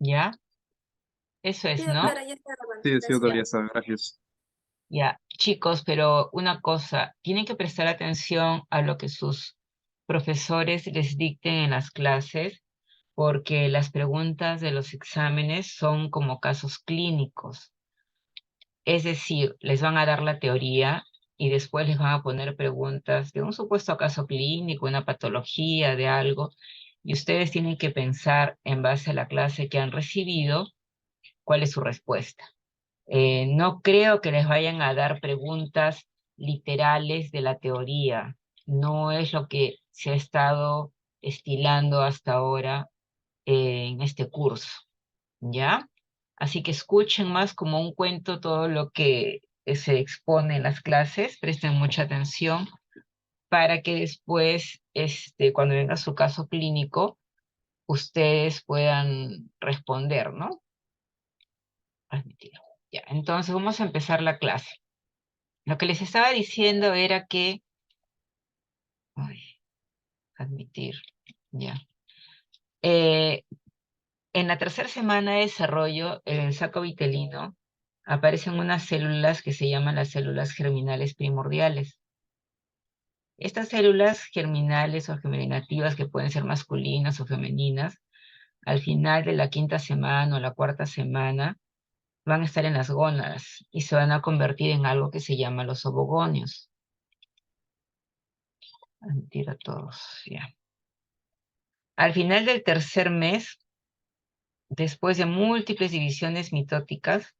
¿Ya? Eso Sí, es, ¿no? doctora, ya está grabando. Sí, sí, doctor, Ya, ya sabe, gracias. ya. Chicos, pero una cosa, tienen que prestar atención a lo que sus profesores les dicten en las clases, porque las preguntas de los exámenes son como casos clínicos. Es decir, les van a dar la teoría y después les van a poner preguntas de un supuesto caso clínico, una patología, de algo, y ustedes tienen que pensar en base a la clase que han recibido cuál es su respuesta. No creo que les vayan a dar preguntas literales de la teoría. No es lo que se ha estado estilando hasta ahora en este curso, ¿ya? Así que escuchen más como un cuento todo lo que se expone en las clases, presten mucha atención para que después, cuando venga su caso clínico, ustedes puedan responder, ¿no? Admitir. Ya, entonces vamos a empezar la clase. Lo que les estaba diciendo era que, ay, admitir, ya. Eh, en la tercera semana de desarrollo, en el saco vitelino, aparecen unas células que se llaman las células germinales primordiales. Estas células germinales o germinativas, que pueden ser masculinas o femeninas, al final de la quinta semana o la cuarta semana, van a estar en las gónadas y se van a convertir en algo que se llama los ovogonios. Admitir a todos, ya. Al final del tercer mes, después de múltiples divisiones mitóticas,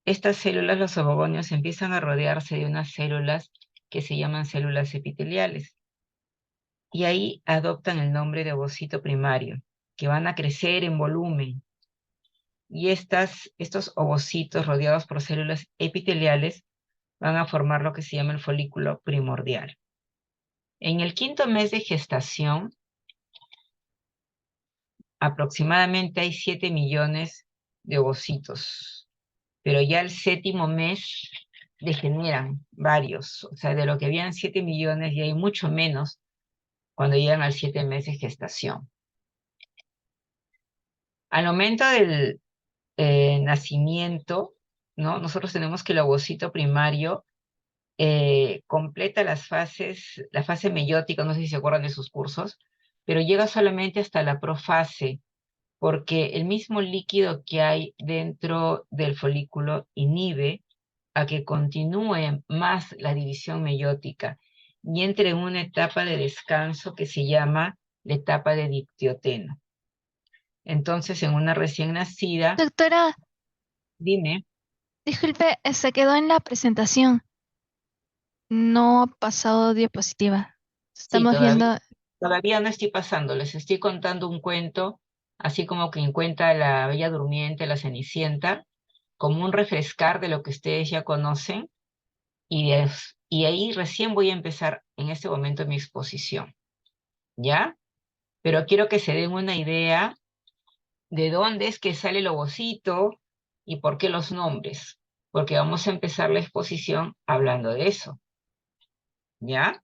estas células, los ovogonios, empiezan a rodearse de unas células que se llaman células epiteliales. Y ahí adoptan el nombre de ovocito primario, que van a crecer en volumen. Y estos ovocitos rodeados por células epiteliales van a formar lo que se llama el folículo primordial. En el quinto mes de gestación, aproximadamente hay 7 millones de ovocitos, pero ya el séptimo mes degeneran varios, o sea, de lo que habían 7 millones ya hay mucho menos cuando llegan al 7 mes de gestación. Al momento del nacimiento, ¿no? Nosotros tenemos que el ovocito primario completa la fase meiótica, no sé si se acuerdan de sus cursos, pero llega solamente hasta la profase, porque el mismo líquido que hay dentro del folículo inhibe a que continúe más la división meiótica y entre en una etapa de descanso que se llama la etapa de diptioteno. Entonces, en una recién nacida, Doctora, dime, disculpe, se quedó en la presentación. No ha pasado diapositiva. sí, Estamos viendo. todavía no estoy pasando, les estoy contando un cuento, así como quien cuenta la Bella Durmiente, la Cenicienta, como un refrescar de lo que ustedes ya conocen, y ahí recién voy a empezar en este momento mi exposición, ¿ya? Pero quiero que se den una idea de dónde es que sale el ovocito y por qué los nombres, porque vamos a empezar la exposición hablando de eso, ¿ya?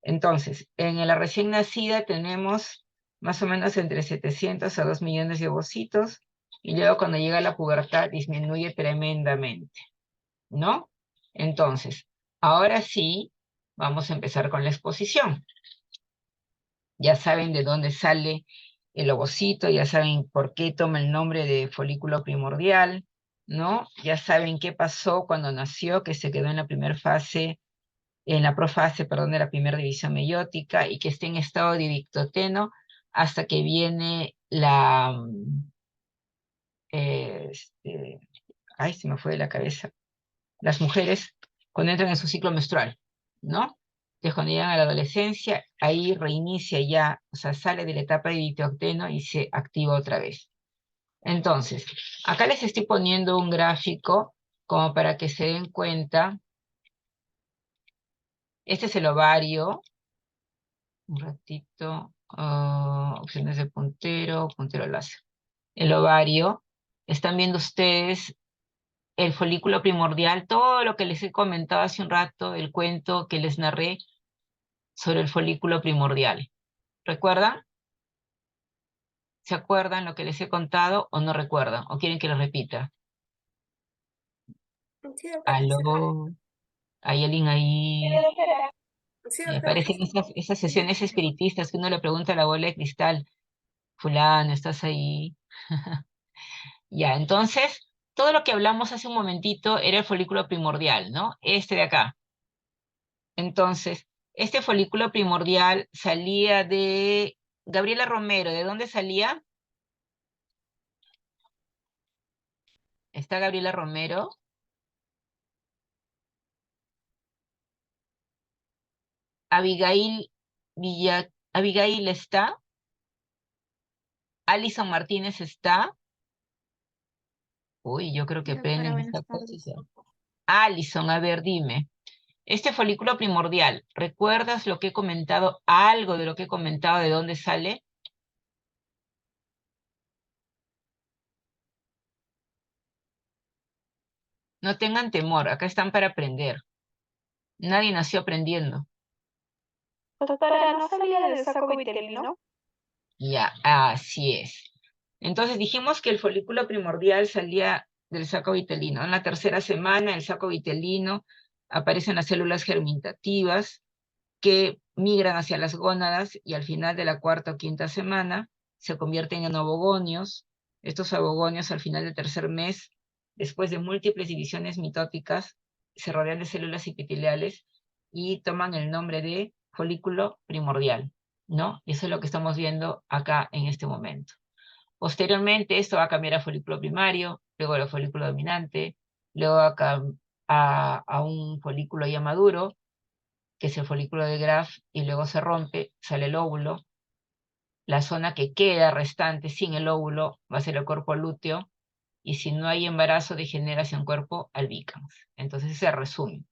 Entonces, en la recién nacida tenemos más o menos entre 700 a 2 millones de ovocitos, y luego cuando llega la pubertad disminuye tremendamente, ¿no? Entonces, ahora sí, vamos a empezar con la exposición. Ya saben de dónde sale el ovocito, ya saben por qué toma el nombre de folículo primordial, ¿no? Ya saben qué pasó cuando nació, que se quedó en la primera fase, en la profase, perdón, de la primera división meiótica, y que esté en estado de diptoteno hasta que viene ay, se me fue de la cabeza, las mujeres cuando entran en su ciclo menstrual, ¿no? Entonces, cuando llegan a la adolescencia, ahí reinicia ya, o sea, sale de la etapa de diptoteno y se activa otra vez. Entonces, acá les estoy poniendo un gráfico como para que se den cuenta. Este es el ovario. Un ratito. Opciones de puntero, puntero láser. El ovario. Están viendo ustedes el folículo primordial, todo lo que les he comentado hace un rato, el cuento que les narré sobre el folículo primordial. ¿Recuerdan? ¿Se acuerdan lo que les he contado o no recuerdan? ¿O quieren que lo repita? Sí, doctora. ¿Aló? ¿Hay alguien ahí? Sí, doctora. Sí, Me doctora. aparecen esas sesiones espiritistas que uno le pregunta a la bola de cristal, fulano, ¿estás ahí? Ya, entonces, todo lo que hablamos hace un momentito era el folículo primordial, ¿no? Este de acá. Entonces, este folículo primordial salía de Gabriela Romero. ¿De dónde salía? ¿Está Gabriela Romero? Abigail está. Alison Martínez está. Uy, yo creo Sí, que doctora, prenden buenas esta tardes. cosita. Alison, a ver, dime. Este folículo primordial, ¿recuerdas lo que he comentado? Algo de lo que he comentado, ¿de dónde sale? No tengan temor, acá están para aprender. Nadie nació aprendiendo. Doctora, ¿no salía del saco vitelino? Ya, así es. Entonces dijimos que el folículo primordial salía del saco vitelino. En la tercera semana, el saco vitelino aparecen las células germinativas que migran hacia las gónadas y al final de la cuarta o quinta semana se convierten en ovogonios. Estos ovogonios al final del tercer mes, después de múltiples divisiones mitóticas, se rodean de células epiteliales y toman el nombre de folículo primordial, ¿no? Eso es lo que estamos viendo acá en este momento. Posteriormente, esto va a cambiar a folículo primario, luego a folículo dominante, luego a un folículo ya maduro, que es el folículo de Graf, y luego se rompe, sale el óvulo. La zona que queda restante sin el óvulo va a ser el cuerpo lúteo, y si no hay embarazo, degenera hacia un cuerpo albicans. Entonces se resume.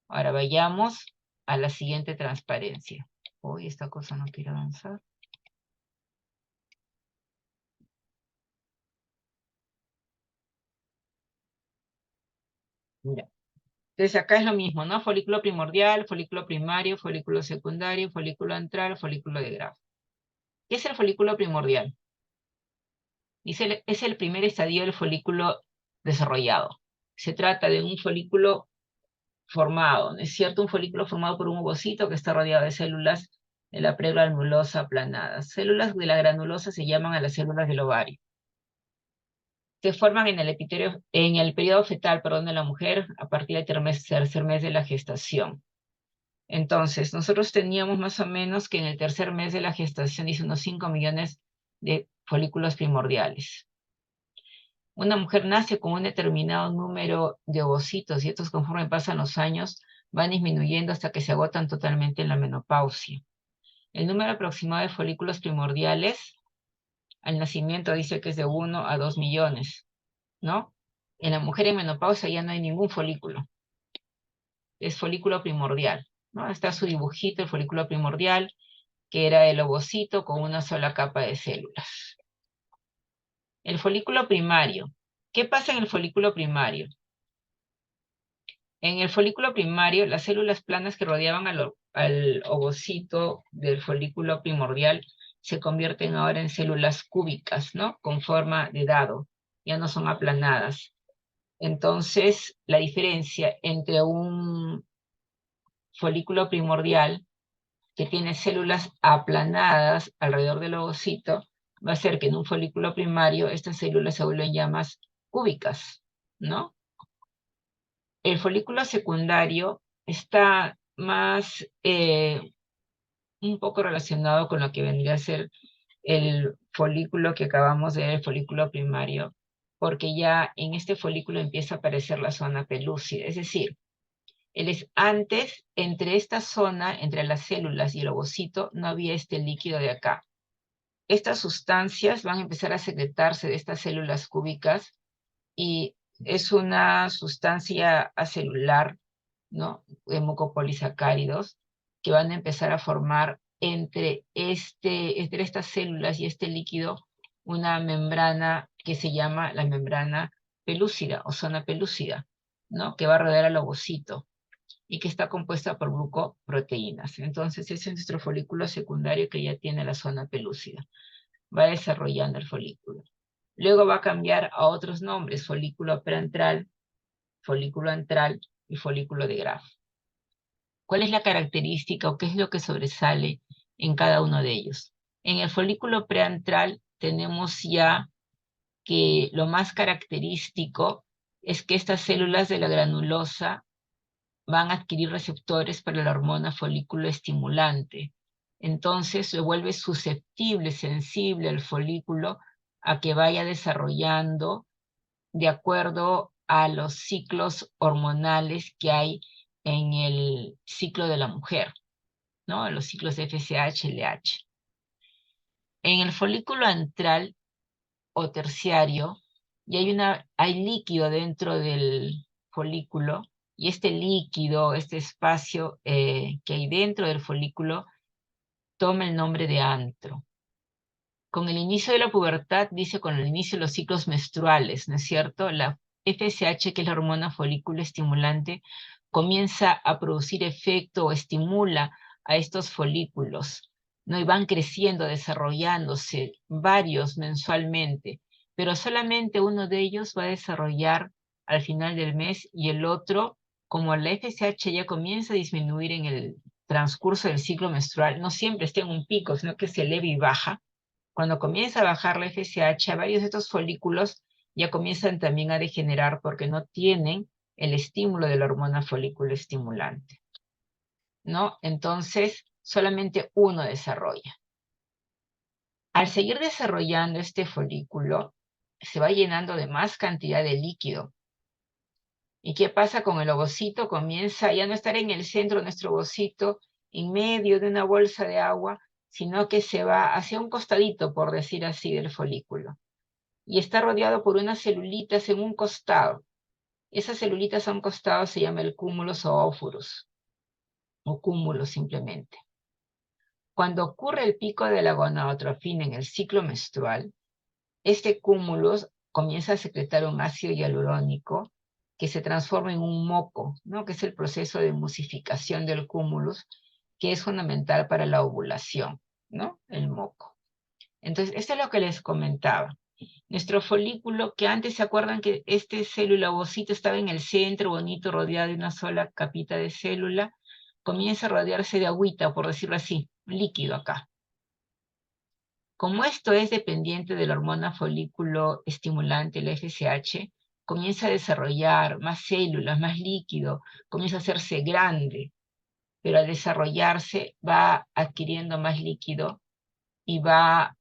Ahora vayamos a la siguiente transparencia. Uy, esta cosa no quiere avanzar. Ya. Entonces acá es lo mismo, ¿no? Folículo primordial, folículo primario, folículo secundario, folículo antral, folículo de Graf. ¿Qué es el folículo primordial? Es el primer estadio del folículo desarrollado. Se trata de un folículo formado, ¿no es cierto? Un folículo formado por un ovocito que está rodeado de células de la pregranulosa aplanadas. Células de la granulosa se llaman a las células del ovario. Se forman en el periodo fetal, perdón, de la mujer a partir del tercer mes de la gestación. Entonces, nosotros teníamos más o menos que en el tercer mes de la gestación dice unos 5 millones de folículos primordiales. Una mujer nace con un determinado número de ovocitos y estos conforme pasan los años van disminuyendo hasta que se agotan totalmente en la menopausia. El número aproximado de folículos primordiales al nacimiento dice que es de 1 a 2 millones, ¿no? En la mujer en menopausia ya no hay ningún folículo, es folículo primordial, ¿no? Está su dibujito, el folículo primordial, que era el ovocito con una sola capa de células. El folículo primario. ¿Qué pasa en el folículo primario? En el folículo primario, las células planas que rodeaban al ovocito del folículo primordial se convierten ahora en células cúbicas, ¿no? Con forma de dado, ya no son aplanadas. Entonces, la diferencia entre un folículo primordial que tiene células aplanadas alrededor del ovocito va a ser que en un folículo primario estas células se vuelven ya más cúbicas, ¿no? El folículo secundario está más un poco relacionado con lo que vendría a ser el folículo que acabamos de ver, el folículo primario, porque ya en este folículo empieza a aparecer la zona pelúcida, es decir, antes, entre esta zona, entre las células y el ovocito, no había este líquido de acá. Estas sustancias van a empezar a secretarse de estas células cúbicas y es una sustancia acelular, ¿no? De mucopolisacáridos que van a empezar a formar entre estas células y este líquido una membrana que se llama la membrana pelúcida o zona pelúcida, ¿no? Que va a rodear al ovocito y que está compuesta por glucoproteínas. Entonces ese es nuestro folículo secundario que ya tiene la zona pelúcida. va desarrollando el folículo. Luego va a cambiar a otros nombres, folículo preantral, folículo antral y folículo de Graf. ¿Cuál es la característica o qué es lo que sobresale en cada uno de ellos? En el folículo preantral tenemos ya que lo más característico es que estas células de la granulosa van a adquirir receptores para la hormona folículo estimulante. Entonces se vuelve susceptible, sensible al folículo a que vaya desarrollando de acuerdo a los ciclos hormonales que hay en el ciclo de la mujer, ¿no? Los ciclos de FSH, LH. En el folículo antral o terciario, y hay líquido dentro del folículo, y este líquido, este espacio que hay dentro del folículo, toma el nombre de antro. Con el inicio de la pubertad, dice con el inicio de los ciclos menstruales, ¿no es cierto? La FSH, que es la hormona folículo estimulante, comienza a producir efecto o estimula a estos folículos, ¿no? Y van creciendo, desarrollándose, varios mensualmente, pero solamente uno de ellos va a desarrollar al final del mes y el otro, como la FSH ya comienza a disminuir en el transcurso del ciclo menstrual, no siempre está en un pico, sino que se eleva y baja. Cuando comienza a bajar la FSH, varios de estos folículos ya comienzan también a degenerar porque no tienen el estímulo de la hormona folículo estimulante, ¿no? Entonces, solamente uno desarrolla. Al seguir desarrollando este folículo, se va llenando de más cantidad de líquido. ¿Y qué pasa con el ovocito? Comienza ya no estar en el centro de nuestro ovocito, en medio de una bolsa de agua, sino que se va hacia un costadito, por decir así, del folículo. Y está rodeado por unas celulitas en un costado. Esas celulitas a un costado se llama el cúmulus o ófurus, o cúmulo simplemente. Cuando ocurre el pico de la gonadotrofina en el ciclo menstrual, este cúmulus comienza a secretar un ácido hialurónico que se transforma en un moco, ¿no? Que es el proceso de emulsificación del cúmulus, que es fundamental para la ovulación, ¿no? El moco. Entonces, esto es lo que les comentaba. Nuestro folículo, que antes se acuerdan que este célula ovocito estaba en el centro, bonito, rodeado de una sola capita de célula, comienza a rodearse de agüita, por decirlo así, líquido acá. Como esto es dependiente de la hormona folículo estimulante, el FSH, comienza a desarrollar más células, más líquido, comienza a hacerse grande, pero al desarrollarse va adquiriendo más líquido y va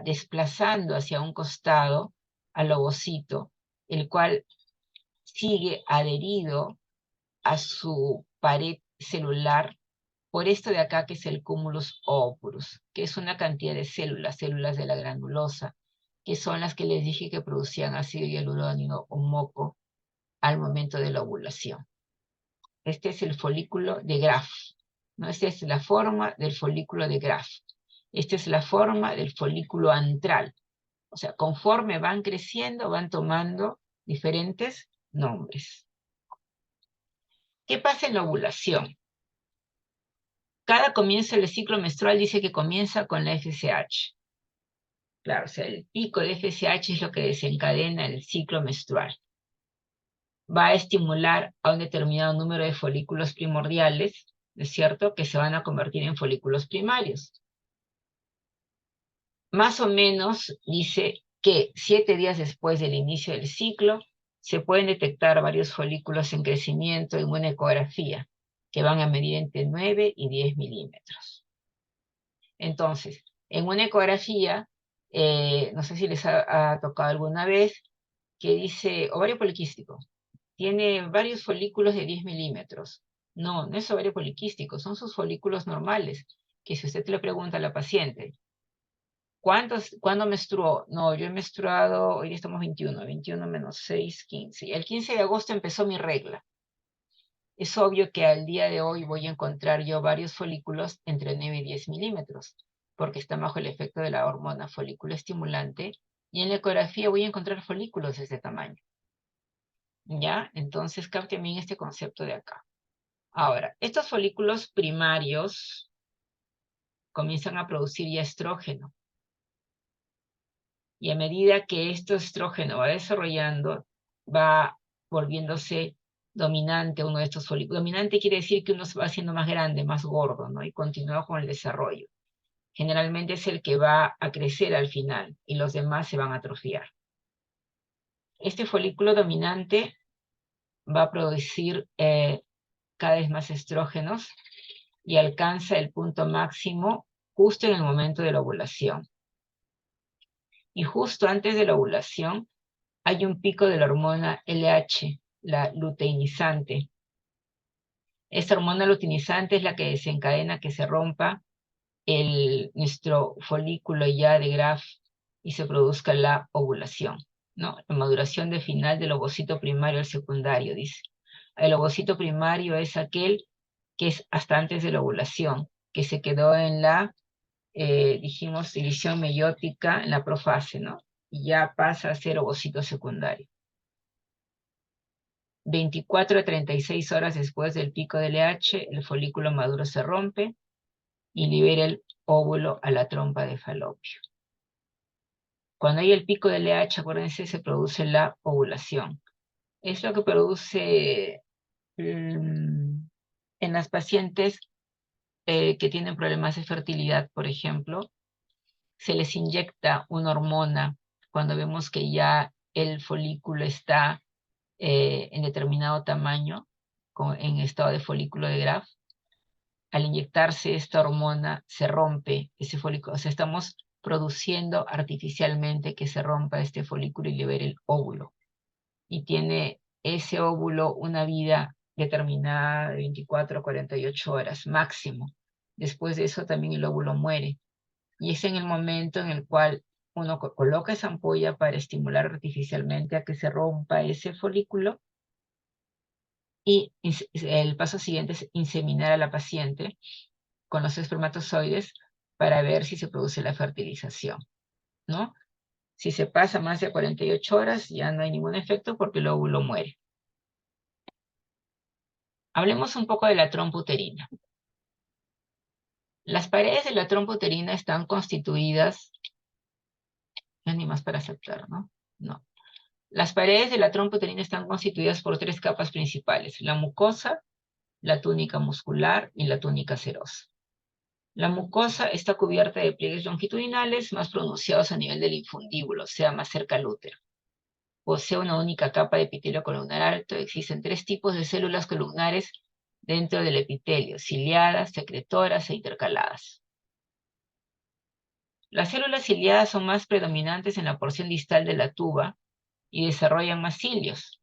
desplazando hacia un costado al ovocito, el cual sigue adherido a su pared celular por esto de acá que es el cúmulus ópurus, que es una cantidad de células, células de la granulosa, que son las que les dije que producían ácido hialurónico o moco al momento de la ovulación. Este es el folículo de Graf, ¿no? Esta es la forma del folículo de Graf. Esta es la forma del folículo antral. O sea, conforme van creciendo, van tomando diferentes nombres. ¿Qué pasa en la ovulación? Cada comienzo del ciclo menstrual dice que comienza con la FSH. Claro, o sea, el pico de FSH es lo que desencadena el ciclo menstrual. Va a estimular a un determinado número de folículos primordiales, ¿no es cierto?, que se van a convertir en folículos primarios. Más o menos dice que 7 días después del inicio del ciclo se pueden detectar varios folículos en crecimiento en una ecografía, que van a medir entre 9 y 10 milímetros. Entonces, en una ecografía, no sé si les ha tocado alguna vez, que dice ovario poliquístico, tiene varios folículos de 10 milímetros. No, no es ovario poliquístico, son sus folículos normales, que si usted le pregunta a la paciente, ¿cuándo menstruó? No, yo he menstruado, hoy estamos 21 menos 6, 15. Y el 15 de agosto empezó mi regla. Es obvio que al día de hoy voy a encontrar yo varios folículos entre 9 y 10 milímetros, porque están bajo el efecto de la hormona folículo estimulante, y en la ecografía voy a encontrar folículos de este tamaño. ¿Ya? Entonces capten bien este concepto de acá. Ahora, estos folículos primarios comienzan a producir ya estrógeno. Y a medida que este estrógeno va desarrollando, va volviéndose dominante uno de estos folículos. Dominante quiere decir que uno se va haciendo más grande, más gordo, ¿no? Y continúa con el desarrollo. Generalmente es el que va a crecer al final y los demás se van a atrofiar. Este folículo dominante va a producir cada vez más estrógenos y alcanza el punto máximo justo en el momento de la ovulación. Y justo antes de la ovulación hay un pico de la hormona LH, la luteinizante. Esta hormona luteinizante es la que desencadena que se rompa nuestro folículo ya de Graf y se produzca la ovulación, ¿no? La maduración de final del ovocito primario al secundario, dice. El ovocito primario es aquel que es hasta antes de la ovulación, que se quedó en la, dijimos, división meiótica en la profase, ¿no? Y ya pasa a ser ovocito secundario. 24 a 36 horas después del pico del LH, el folículo maduro se rompe y libera el óvulo a la trompa de falopio. Cuando hay el pico del LH, acuérdense, se produce la ovulación. Es lo que produce en las pacientes que tienen problemas de fertilidad, por ejemplo, se les inyecta una hormona cuando vemos que ya el folículo está en determinado tamaño, en estado de folículo de Graf. Al inyectarse esta hormona se rompe ese folículo. O sea, estamos produciendo artificialmente que se rompa este folículo y libere el óvulo. Y tiene ese óvulo una vida determinada de 24 a 48 horas máximo. Después de eso también el óvulo muere. Y es en el momento en el cual uno coloca esa ampolla para estimular artificialmente a que se rompa ese folículo. Y el paso siguiente es inseminar a la paciente con los espermatozoides para ver si se produce la fertilización, ¿no? Si se pasa más de 48 horas, ya no hay ningún efecto porque el óvulo muere. Hablemos un poco de la trompa uterina. Las paredes de la trompa uterina están constituidas, no hay ni más para aceptar, ¿no? No. Las paredes de la trompa uterina están constituidas por 3 capas principales: la mucosa, la túnica muscular y la túnica serosa. La mucosa está cubierta de pliegues longitudinales más pronunciados a nivel del infundíbulo, o sea, más cerca al útero. Posee una única capa de epitelio columnar alto. Existen 3 tipos de células columnares dentro del epitelio: ciliadas, secretoras e intercaladas. Las células ciliadas son más predominantes en la porción distal de la tuba y desarrollan más cilios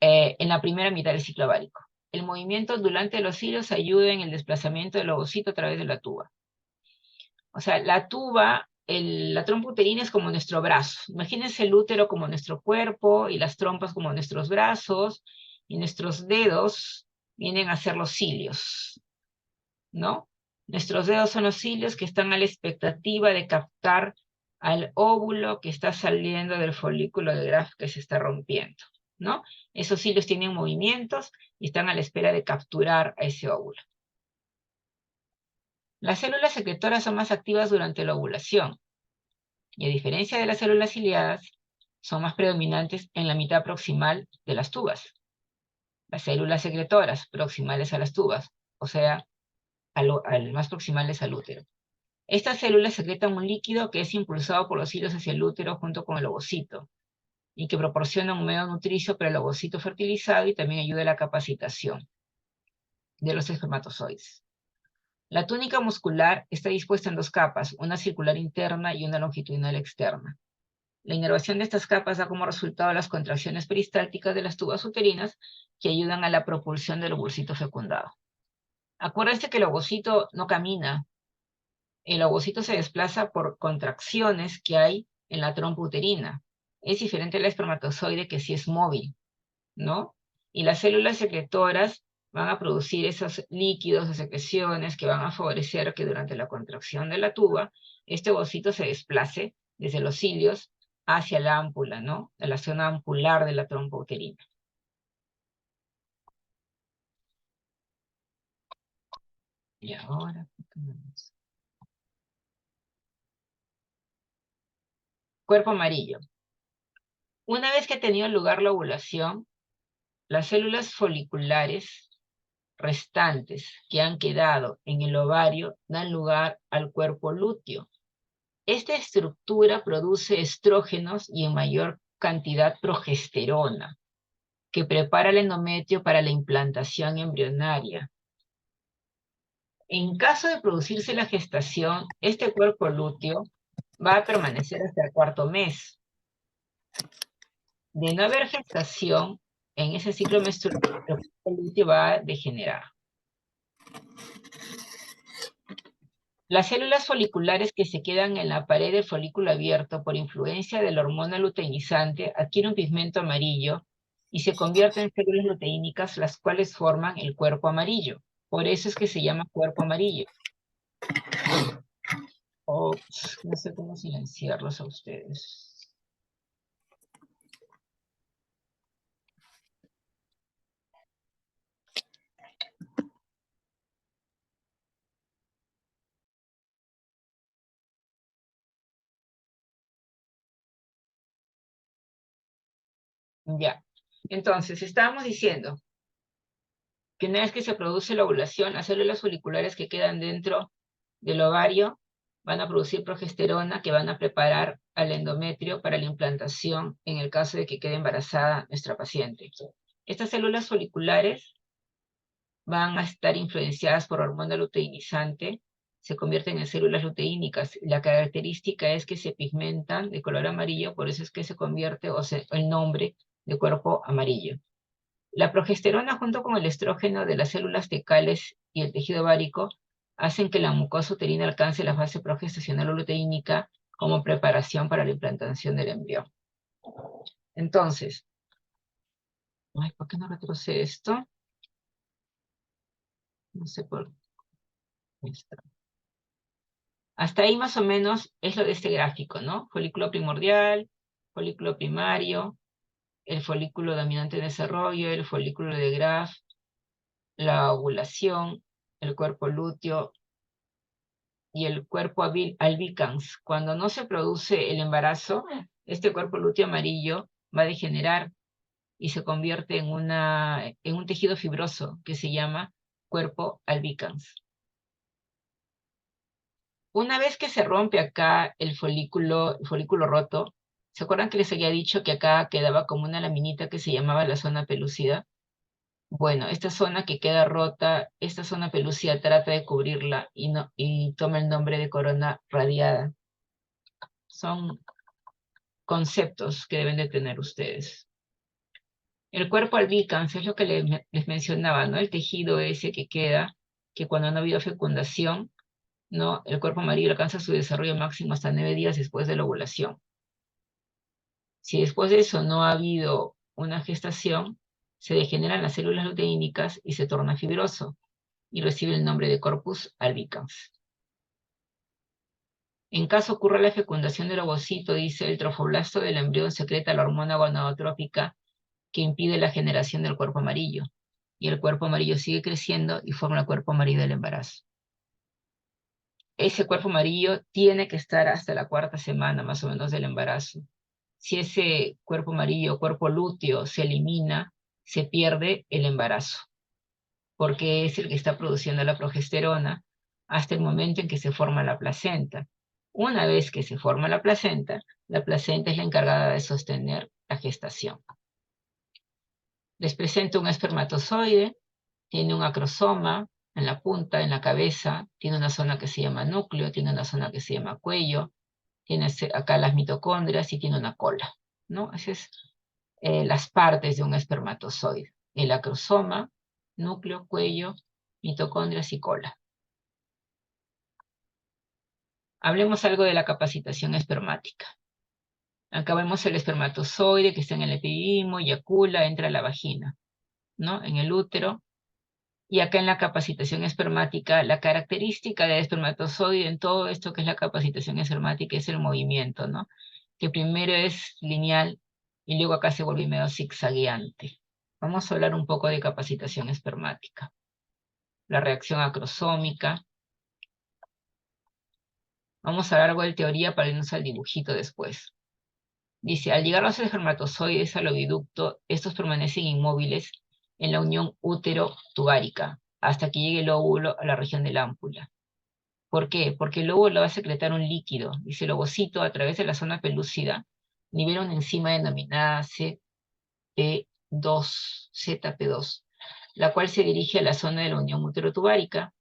en la primera mitad del ciclo ovárico. El movimiento ondulante de los cilios ayuda en el desplazamiento del ovocito a través de la tuba. O sea, la tuba, la trompa uterina es como nuestro brazo. Imagínense el útero como nuestro cuerpo y las trompas como nuestros brazos, y nuestros dedos vienen a ser los cilios, ¿no? Nuestros dedos son los cilios que están a la expectativa de captar al óvulo que está saliendo del folículo de Graf que se está rompiendo, ¿no? Esos cilios tienen movimientos y están a la espera de capturar a ese óvulo. Las células secretoras son más activas durante la ovulación y, a diferencia de las células ciliadas, son más predominantes en la mitad proximal de las tubas. Las células secretoras proximales a las tubas, o sea, más proximales al útero. Estas células secretan un líquido que es impulsado por los hilos hacia el útero junto con el ovocito y que proporciona un medio nutricio para el ovocito fertilizado y también ayuda a la capacitación de los espermatozoides. La túnica muscular está dispuesta en 2 capas, una circular interna y una longitudinal externa. La inervación de estas capas da como resultado las contracciones peristálticas de las tubas uterinas que ayudan a la propulsión del ovocito fecundado. Acuérdense que el ovocito no camina. El ovocito se desplaza por contracciones que hay en la trompa uterina. Es diferente al espermatozoide, que sí es móvil, ¿no? Y las células secretoras van a producir esos líquidos o secreciones que van a favorecer que durante la contracción de la tuba, este ovocito se desplace desde los cilios hacia la ámpula, ¿no? De la zona ampular de la trompa uterina. Y ahora, cuerpo amarillo. Una vez que ha tenido lugar la ovulación, las células foliculares restantes que han quedado en el ovario dan lugar al cuerpo lúteo. Esta estructura produce estrógenos y en mayor cantidad progesterona, que prepara el endometrio para la implantación embrionaria. En caso de producirse la gestación, este cuerpo lúteo va a permanecer hasta el cuarto mes. De no haber gestación, en ese ciclo menstrual, el cuerpo lúteo va a degenerar. Las células foliculares que se quedan en la pared del folículo abierto por influencia de la hormona luteinizante adquieren un pigmento amarillo y se convierten en células luteínicas, las cuales forman el cuerpo amarillo. Por eso es que se llama cuerpo amarillo. No sé cómo silenciarlos a ustedes. Ya. Entonces, estábamos diciendo que una vez que se produce la ovulación, las células foliculares que quedan dentro del ovario van a producir progesterona que van a preparar al endometrio para la implantación en el caso de que quede embarazada nuestra paciente. Estas células foliculares van a estar influenciadas por hormona luteinizante, se convierten en células luteínicas. La característica es que se pigmentan de color amarillo, por eso es que se convierte el nombre de cuerpo amarillo. La progesterona junto con el estrógeno de las células fecales y el tejido ovárico hacen que la mucosa uterina alcance la fase progestacional o luteínica como preparación para la implantación del embrión. Entonces, ¿por qué no retrocede esto? No sé por qué está. Hasta ahí más o menos es lo de este gráfico, ¿no? Folículo primordial, folículo primario, el folículo dominante en desarrollo, el folículo de Graf, la ovulación, el cuerpo lúteo y el cuerpo albicans. Cuando no se produce el embarazo, este cuerpo lúteo amarillo va a degenerar y se convierte en un tejido fibroso que se llama cuerpo albicans. Una vez que se rompe acá el folículo roto, ¿se acuerdan que les había dicho que acá quedaba como una laminita que se llamaba la zona pelúcida? Bueno, esta zona que queda rota, esta zona pelúcida trata de cubrirla y toma el nombre de corona radiada. Son conceptos que deben de tener ustedes. El cuerpo albicans es lo que les mencionaba, ¿no? El tejido ese que queda, que cuando no ha habido fecundación, ¿no? El cuerpo amarillo alcanza su desarrollo máximo hasta 9 días después de la ovulación. Si después de eso no ha habido una gestación, se degeneran las células luteínicas y se torna fibroso, y recibe el nombre de corpus albicans. En caso ocurra la fecundación del ovocito, dice, el trofoblasto del embrión secreta la hormona gonadotrópica que impide la generación del cuerpo amarillo, y el cuerpo amarillo sigue creciendo y forma el cuerpo amarillo del embarazo. Ese cuerpo amarillo tiene que estar hasta la 4ª semana más o menos del embarazo. Si ese cuerpo amarillo, cuerpo lúteo, se elimina, se pierde el embarazo, porque es el que está produciendo la progesterona hasta el momento en que se forma la placenta. Una vez que se forma la placenta es la encargada de sostener la gestación. Les presento un espermatozoide, tiene un acrosoma en la punta, en la cabeza, tiene una zona que se llama núcleo, tiene una zona que se llama cuello, tiene acá las mitocondrias y tiene una cola, ¿no? Esas es las partes de un espermatozoide. El acrosoma, núcleo, cuello, mitocondrias y cola. Hablemos algo de la capacitación espermática. Acá vemos el espermatozoide que está en el epididimo, eyacula, entra a la vagina, ¿no? En el útero. Y acá en la capacitación espermática, la característica del espermatozoide en todo esto que es la capacitación espermática es el movimiento, ¿no? Que primero es lineal y luego acá se vuelve medio zigzagueante. Vamos a hablar un poco de capacitación espermática. La reacción acrosómica. Vamos a hablar algo de teoría para irnos al dibujito después. Dice, al llegar los espermatozoides al oviducto, estos permanecen inmóviles en la unión útero-tubárica hasta que llegue el óvulo a la región del ámpula. ¿Por qué? Porque el óvulo va a secretar un líquido. Dice, el ovocito, a través de la zona pelúcida, libera una enzima denominada ZP2, la cual se dirige a la zona de la unión útero-tubárica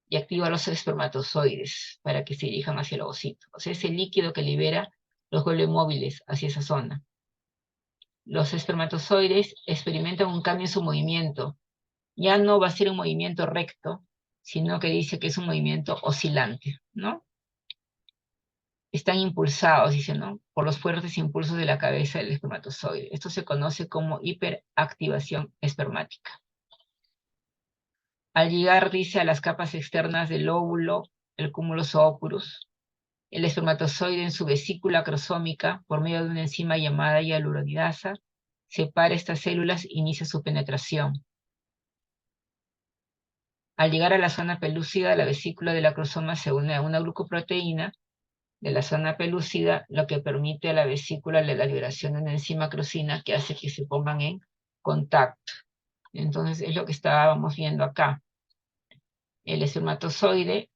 y activa los espermatozoides para que se dirijan hacia el ovocito. O sea, ese líquido que libera los vuelve móviles hacia esa zona. Los espermatozoides experimentan un cambio en su movimiento. Ya no va a ser un movimiento recto, sino que dice que es un movimiento oscilante, ¿no? Están impulsados, dice, ¿no?, por los fuertes impulsos de la cabeza del espermatozoide. Esto se conoce como hiperactivación espermática. Al llegar, dice, a las capas externas del óvulo, el cúmulus operculus, el espermatozoide en su vesícula cromosómica, por medio de una enzima llamada hialuronidasa, separa estas células e inicia su penetración. Al llegar a la zona pelúcida, la vesícula de la cromosoma se une a una glucoproteína de la zona pelúcida, lo que permite a la vesícula la liberación de una enzima crosina que hace que se pongan en contacto. Entonces es lo que estábamos viendo acá. El espermatozoide,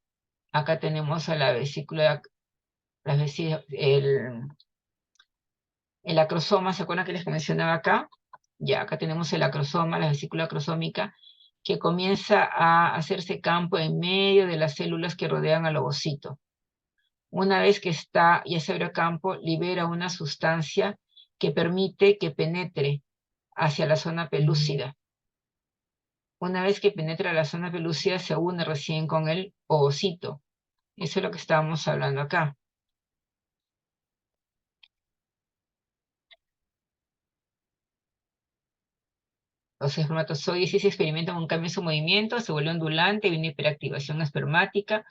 acá tenemos a la vesícula, el acrosoma, ¿se acuerdan que les mencionaba acá? Ya, acá tenemos el acrosoma, la vesícula cromosómica, que comienza a hacerse campo en medio de las células que rodean al ovocito. Una vez que está ya se abre campo, libera una sustancia que permite que penetre hacia la zona pelúcida. Una vez que penetra la zona pelúcida, se une recién con el ovocito. Eso es lo que estábamos hablando acá. Los espermatozoides sí se experimentan un cambio en su movimiento, se vuelve ondulante, hay una hiperactivación espermática.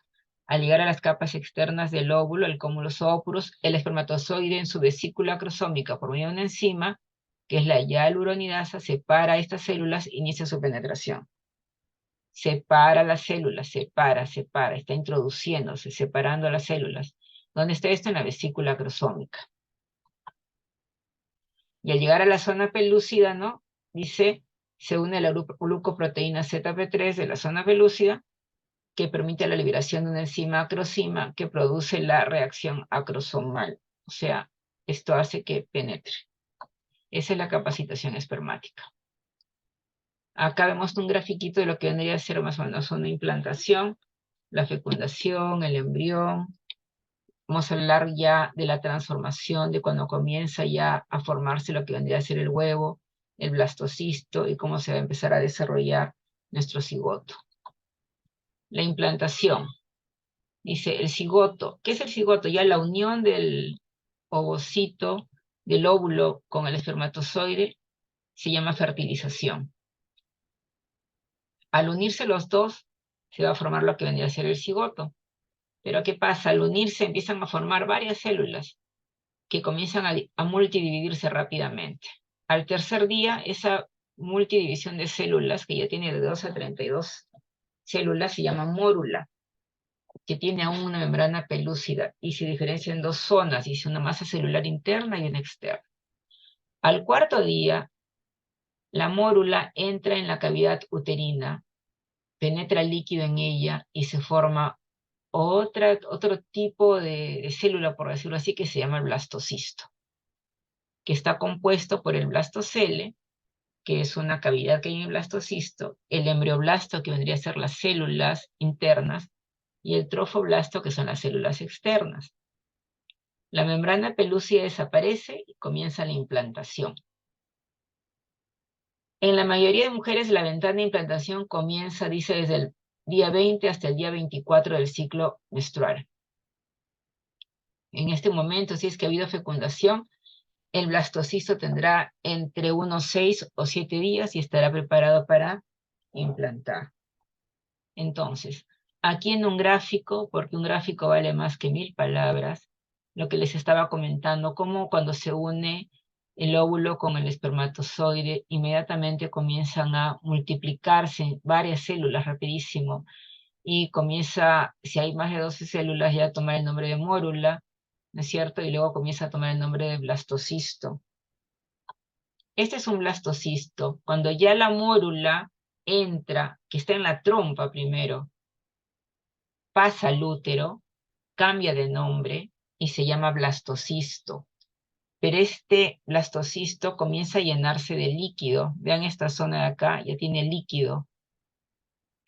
Al llegar a las capas externas del óvulo, el cúmulus operculus, el espermatozoide en su vesícula cromosómica por medio de una enzima, que es la hialuronidasa, separa estas células e inicia su penetración. Separa las células, separa, está introduciéndose, separando las células. ¿Dónde está esto? En la vesícula cromosómica. Y al llegar a la zona pelúcida, ¿no?, dice, se une a la glucoproteína ZP3 de la zona pelúcida, que permite la liberación de una enzima acrosima que produce la reacción acrosomal. O sea, esto hace que penetre. Esa es la capacitación espermática. Acá vemos un grafiquito de lo que vendría a ser más o menos una implantación, la fecundación, el embrión. Vamos a hablar ya de la transformación, de cuando comienza ya a formarse lo que vendría a ser el huevo, el blastocisto, y cómo se va a empezar a desarrollar nuestro cigoto. La implantación. Dice, el cigoto. ¿Qué es el cigoto? Ya la unión del ovocito, del óvulo con el espermatozoide, se llama fertilización. Al unirse los dos, se va a formar lo que vendría a ser el cigoto. Pero ¿qué pasa? Al unirse empiezan a formar varias células que comienzan a multidividirse rápidamente. Al tercer día, esa multidivisión de células, que ya tiene de 2 a 32 células, se llama mórula, que tiene aún una membrana pelúcida y se diferencia en dos zonas, dice una masa celular interna y una externa. Al cuarto día, la mórula entra en la cavidad uterina, penetra el líquido en ella y se forma otro tipo de célula, por decirlo así, que se llama el blastocisto, que está compuesto por el blastocele, que es una cavidad que hay en el blastocisto, el embrioblasto, que vendría a ser las células internas, y el trofoblasto, que son las células externas. La membrana pelúcida desaparece y comienza la implantación. En la mayoría de mujeres la ventana de implantación comienza, dice, desde el día 20 hasta el día 24 del ciclo menstrual. En este momento, si es que ha habido fecundación, el blastocisto tendrá entre unos 6 o 7 días y estará preparado para implantar. Entonces, aquí en un gráfico, porque un gráfico vale más que 1000 palabras, lo que les estaba comentando, cómo cuando se une el óvulo con el espermatozoide, inmediatamente comienzan a multiplicarse varias células rapidísimo, y comienza, si hay más de 12 células, ya a tomar el nombre de mórula, ¿no es cierto? Y luego comienza a tomar el nombre de blastocisto. Este es un blastocisto. Cuando ya la mórula entra, que está en la trompa primero, pasa al útero, cambia de nombre y se llama blastocisto. Pero este blastocisto comienza a llenarse de líquido. Vean esta zona de acá, ya tiene líquido.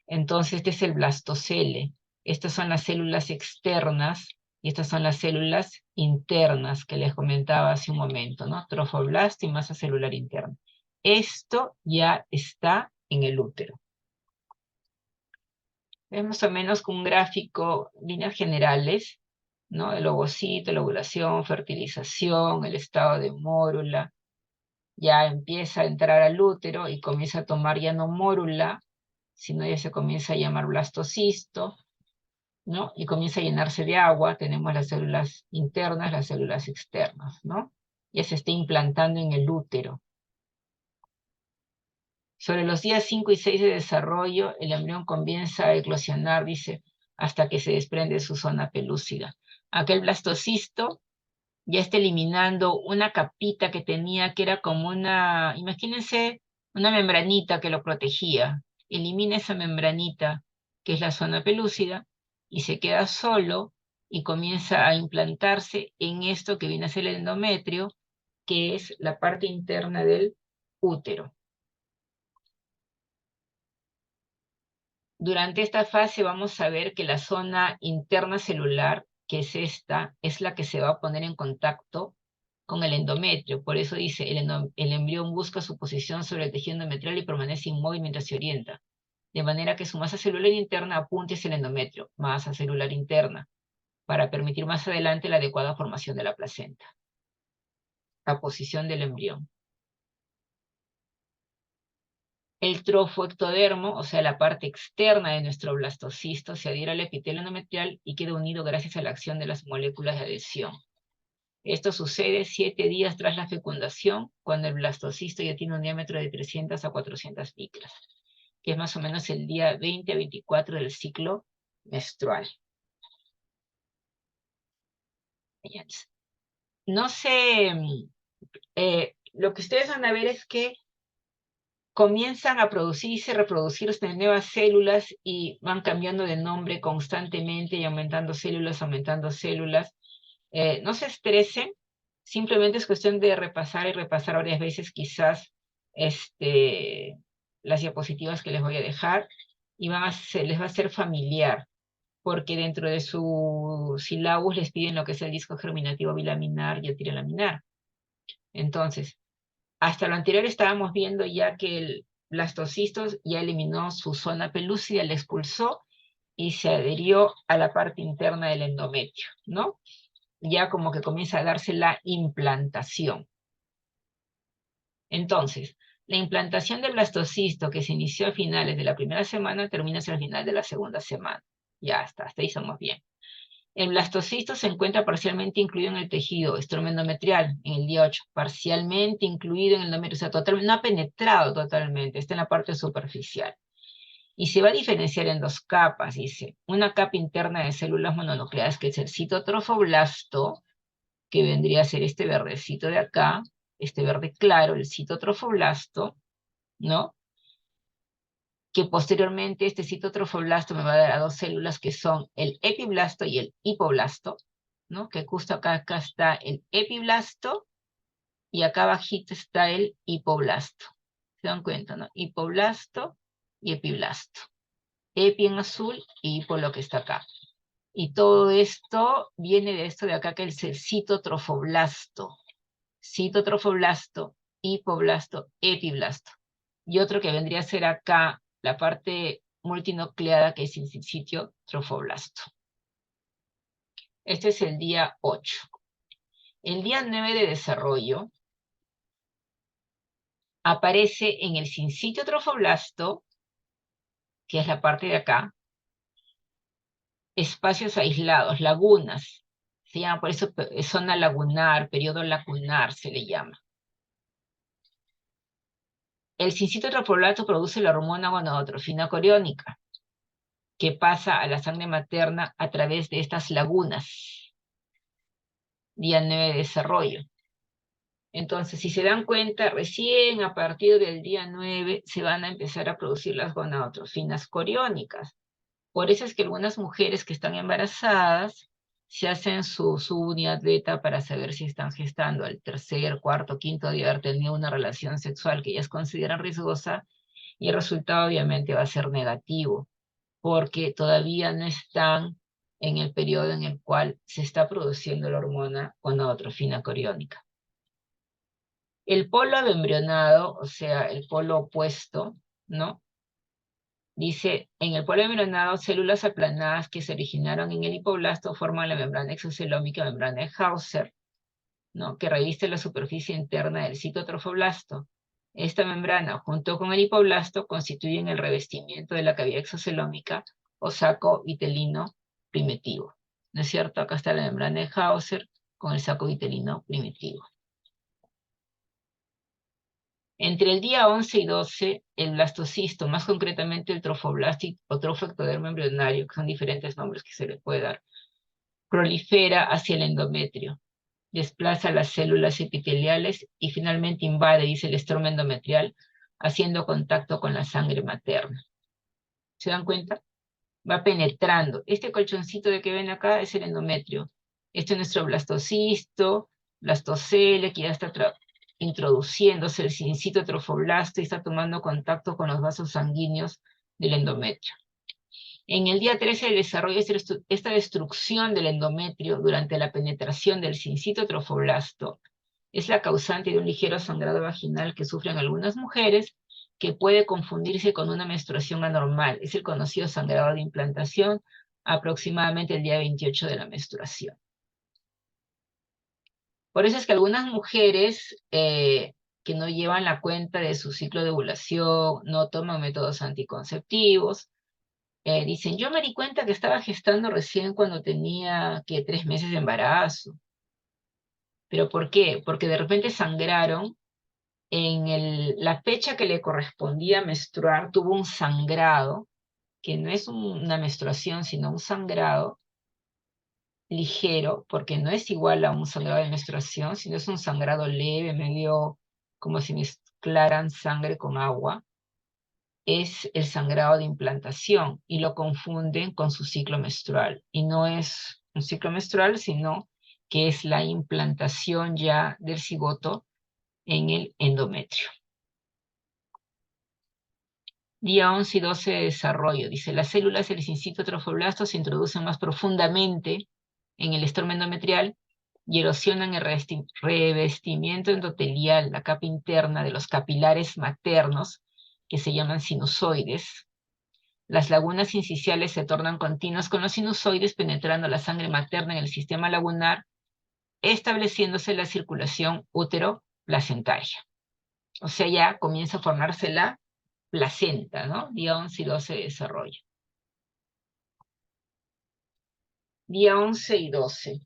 Entonces este es el blastocele. Estas son las células externas y estas son las células internas que les comentaba hace un momento, ¿no? Trofoblasto y masa celular interna. Esto ya está en el útero. Es más o menos con un gráfico, líneas generales, ¿no? El ovocito, la ovulación, fertilización, el estado de mórula. Ya empieza a entrar al útero y comienza a tomar ya no mórula, sino ya se comienza a llamar blastocisto, ¿no? Y comienza a llenarse de agua. Tenemos las células internas, las células externas, ¿no? Ya se está implantando en el útero. Sobre los días 5 y 6 de desarrollo, el embrión comienza a eclosionar, dice, hasta que se desprende su zona pelúcida. Aquel blastocisto ya está eliminando una capita que tenía, que era como una, imagínense, una membranita que lo protegía. Elimina esa membranita, que es la zona pelúcida, y se queda solo y comienza a implantarse en esto que viene a ser el endometrio, que es la parte interna del útero. Durante esta fase vamos a ver que la zona interna celular, que es esta, es la que se va a poner en contacto con el endometrio. Por eso dice, el embrión busca su posición sobre el tejido endometrial y permanece inmóvil mientras se orienta. De manera que su masa celular interna apunte hacia el endometrio, masa celular interna, para permitir más adelante la adecuada formación de la placenta. La posición del embrión. El trofoectodermo, o sea, la parte externa de nuestro blastocisto, se adhiere al epitelio endometrial y queda unido gracias a la acción de las moléculas de adhesión. Esto sucede 7 días tras la fecundación, cuando el blastocisto ya tiene un diámetro de 300 a 400 micras, que es más o menos el día 20 a 24 del ciclo menstrual. No sé, lo que ustedes van a ver es que comienzan a producirse, reproducirse nuevas células y van cambiando de nombre constantemente y aumentando células, aumentando células. No se estresen, simplemente es cuestión de repasar y repasar varias veces quizás las diapositivas que les voy a dejar y les va a ser familiar, porque dentro de su sílabus les piden lo que es el disco germinativo bilaminar y el tirolaminar. Entonces, hasta lo anterior estábamos viendo ya que el blastocisto ya eliminó su zona pelúcida, la expulsó y se adherió a la parte interna del endometrio, ¿no? Ya como que comienza a darse la implantación. Entonces, la implantación del blastocisto que se inició a finales de la primera semana termina hacia el final de la segunda semana. Ya está, hasta ahí estamos bien. El blastocisto se encuentra parcialmente incluido en el tejido estromendometrial en el día 8, parcialmente incluido en el endometrio, o sea, no ha penetrado totalmente, está en la parte superficial. Y se va a diferenciar en 2 capas, dice. Una capa interna de células mononucleadas, que es el citotrofoblasto, que vendría a ser este verdecito de acá, este verde claro, el citotrofoblasto, ¿no? Que posteriormente este citotrofoblasto me va a dar a 2 células que son el epiblasto y el hipoblasto, ¿no? Que justo acá está el epiblasto y acá abajito está el hipoblasto. ¿Se dan cuenta, no? Hipoblasto y epiblasto. Epi en azul y hipo lo que está acá. Y todo esto viene de esto de acá, que es el citotrofoblasto. Citotrofoblasto, hipoblasto, epiblasto. Y otro que vendría a ser acá, la parte multinucleada, que es el sitio trofoblasto. Este es el día 8. El día 9 de desarrollo aparece en el sincitio trofoblasto, que es la parte de acá, espacios aislados, lagunas. Se llama por eso zona lagunar, periodo lagunar se le llama. El sincitio trofoblasto produce la hormona gonadotrofina coriónica, que pasa a la sangre materna a través de estas lagunas. día 9 de desarrollo. Entonces, si se dan cuenta, recién a partir del día 9 se van a empezar a producir las gonadotrofinas coriónicas. Por eso es que algunas mujeres que están embarazadas se hacen su unidad beta para saber si están gestando al tercer, cuarto, quinto día de haber tenido una relación sexual que ellas consideran riesgosa, y el resultado obviamente va a ser negativo, porque todavía no están en el periodo en el cual se está produciendo la hormona gonadotrofina coriónica. El polo embrionado, o sea, el polo opuesto, ¿no? Dice, en el polo embrionado, células aplanadas que se originaron en el hipoblasto forman la membrana exocelómica, membrana de Hauser, ¿no? Que reviste la superficie interna del citotrofoblasto. Esta membrana, junto con el hipoblasto, constituyen el revestimiento de la cavidad exocelómica o saco vitelino primitivo. ¿No es cierto? Acá está la membrana de Hauser con el saco vitelino primitivo. Entre el día 11 y 12, el blastocisto, más concretamente el trofoblasto o trofectodermo embrionario, que son diferentes nombres que se le puede dar, prolifera hacia el endometrio, desplaza las células epiteliales y finalmente invade, dice el estroma endometrial, haciendo contacto con la sangre materna. ¿Se dan cuenta? Va penetrando. Este colchoncito de que ven acá es el endometrio. Este es nuestro blastocisto, blastocele, que ya está introduciéndose el cincito trofoblasto y está tomando contacto con los vasos sanguíneos del endometrio. En el día 13 del desarrollo, esta destrucción del endometrio durante la penetración del cincito trofoblasto es la causante de un ligero sangrado vaginal que sufren algunas mujeres, que puede confundirse con una menstruación anormal. Es el conocido sangrado de implantación, aproximadamente el día 28 de la menstruación. Por eso es que algunas mujeres que no llevan la cuenta de su ciclo de ovulación, no toman métodos anticonceptivos, dicen, yo me di cuenta que estaba gestando recién cuando tenía 3 meses de embarazo. ¿Pero por qué? Porque de repente sangraron en la fecha que le correspondía menstruar, tuvo un sangrado, que no es una menstruación, sino un sangrado ligero, porque no es igual a un sangrado de menstruación, sino es un sangrado leve, medio como si mezclaran sangre con agua. Es el sangrado de implantación y lo confunden con su ciclo menstrual. Y no es un ciclo menstrual, sino que es la implantación ya del cigoto en el endometrio. Día 11 y 12 de desarrollo. Dice, las células del cincito trofoblasto se introducen más profundamente en el estroma endometrial y erosionan el revestimiento endotelial, la capa interna de los capilares maternos, que se llaman sinusoides. Las lagunas incisionales se tornan continuas con los sinusoides, penetrando la sangre materna en el sistema lagunar, estableciéndose la circulación útero-placentaria. O sea, ya comienza a formarse la placenta, ¿no? Día 11 y 12 de desarrollo. Día 11 y 12.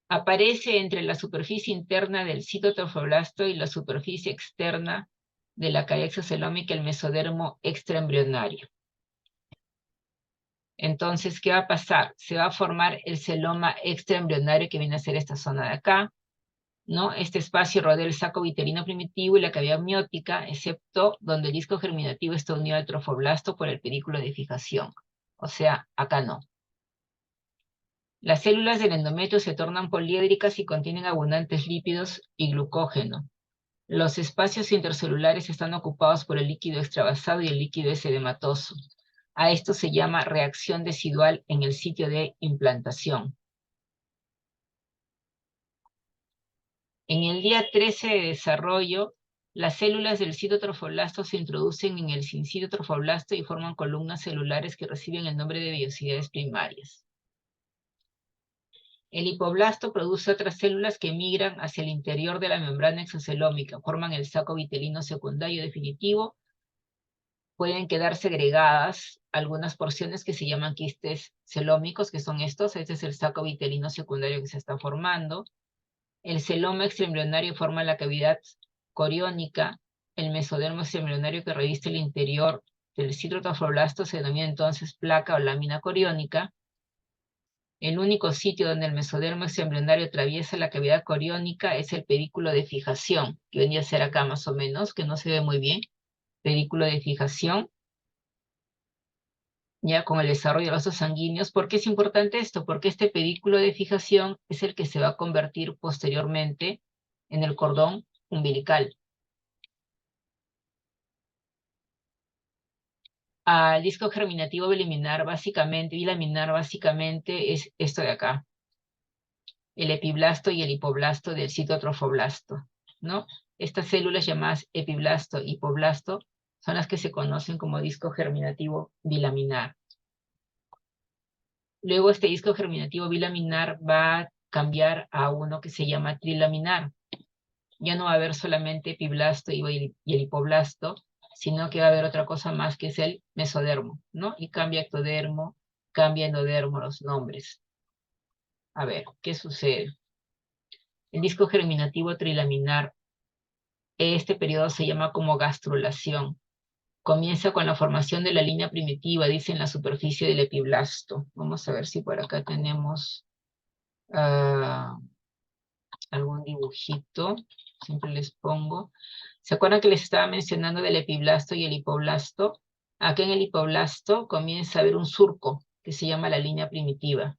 Aparece entre la superficie interna del citotrofoblasto y la superficie externa de la cavidad exocelómica el mesodermo extraembrionario. Entonces, ¿qué va a pasar? Se va a formar el celoma extraembrionario, que viene a ser esta zona de acá, ¿no? Este espacio rodea el saco vitelino primitivo y la cavidad amniótica, excepto donde el disco germinativo está unido al trofoblasto por el pedículo de fijación. O sea, acá no. Las células del endometrio se tornan poliédricas y contienen abundantes lípidos y glucógeno. Los espacios intercelulares están ocupados por el líquido extravasado y el líquido edematoso. A esto se llama reacción decidual en el sitio de implantación. En el día 13 de desarrollo, las células del citotrofoblasto se introducen en el sincitotrofoblasto y forman columnas celulares que reciben el nombre de vellosidades primarias. El hipoblasto produce otras células que migran hacia el interior de la membrana exocelómica, forman el saco vitelino secundario definitivo. Pueden quedar segregadas algunas porciones que se llaman quistes celómicos, que son estos. Este es el saco vitelino secundario que se está formando. El celoma extraembrionario forma la cavidad coriónica. El mesodermo extraembrionario que reviste el interior del citotrofoblasto se denomina entonces placa o lámina coriónica. El único sitio donde el mesodermo extraembrionario atraviesa la cavidad coriónica es el pedículo de fijación, que venía a ser acá más o menos, que no se ve muy bien. Pedículo de fijación, ya con el desarrollo de los vasos sanguíneos. ¿Por qué es importante esto? Porque este pedículo de fijación es el que se va a convertir posteriormente en el cordón umbilical. Al disco germinativo bilaminar básicamente es esto de acá, el epiblasto y el hipoblasto del citotrofoblasto, ¿no? Estas células llamadas epiblasto y hipoblasto son las que se conocen como disco germinativo bilaminar. Luego este disco germinativo bilaminar va a cambiar a uno que se llama trilaminar. Ya no va a haber solamente epiblasto y el hipoblasto, sino que va a haber otra cosa más que es el mesodermo, ¿no? Y cambia ectodermo, cambia endodermo los nombres. A ver, ¿qué sucede? El disco germinativo trilaminar, este periodo se llama como gastrulación. Comienza con la formación de la línea primitiva, dice en la superficie del epiblasto. Vamos a ver si por acá tenemos algún dibujito. Siempre les pongo. ¿Se acuerdan que les estaba mencionando del epiblasto y el hipoblasto? Acá en el hipoblasto comienza a haber un surco que se llama la línea primitiva.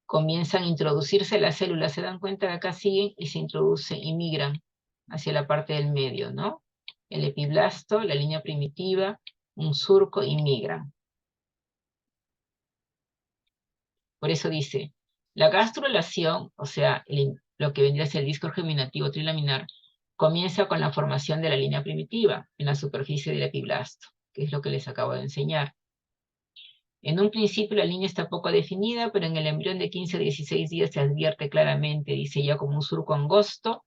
Comienzan a introducirse las células, se dan cuenta que acá siguen y se introducen y migran hacia la parte del medio, ¿no? El epiblasto, la línea primitiva, un surco y migran. Por eso dice, la gastrulación, o sea, lo que vendría a ser el disco germinativo trilaminar, comienza con la formación de la línea primitiva en la superficie del epiblasto, que es lo que les acabo de enseñar. En un principio la línea está poco definida, pero en el embrión de 15 a 16 días se advierte claramente, dice ya como un surco angosto,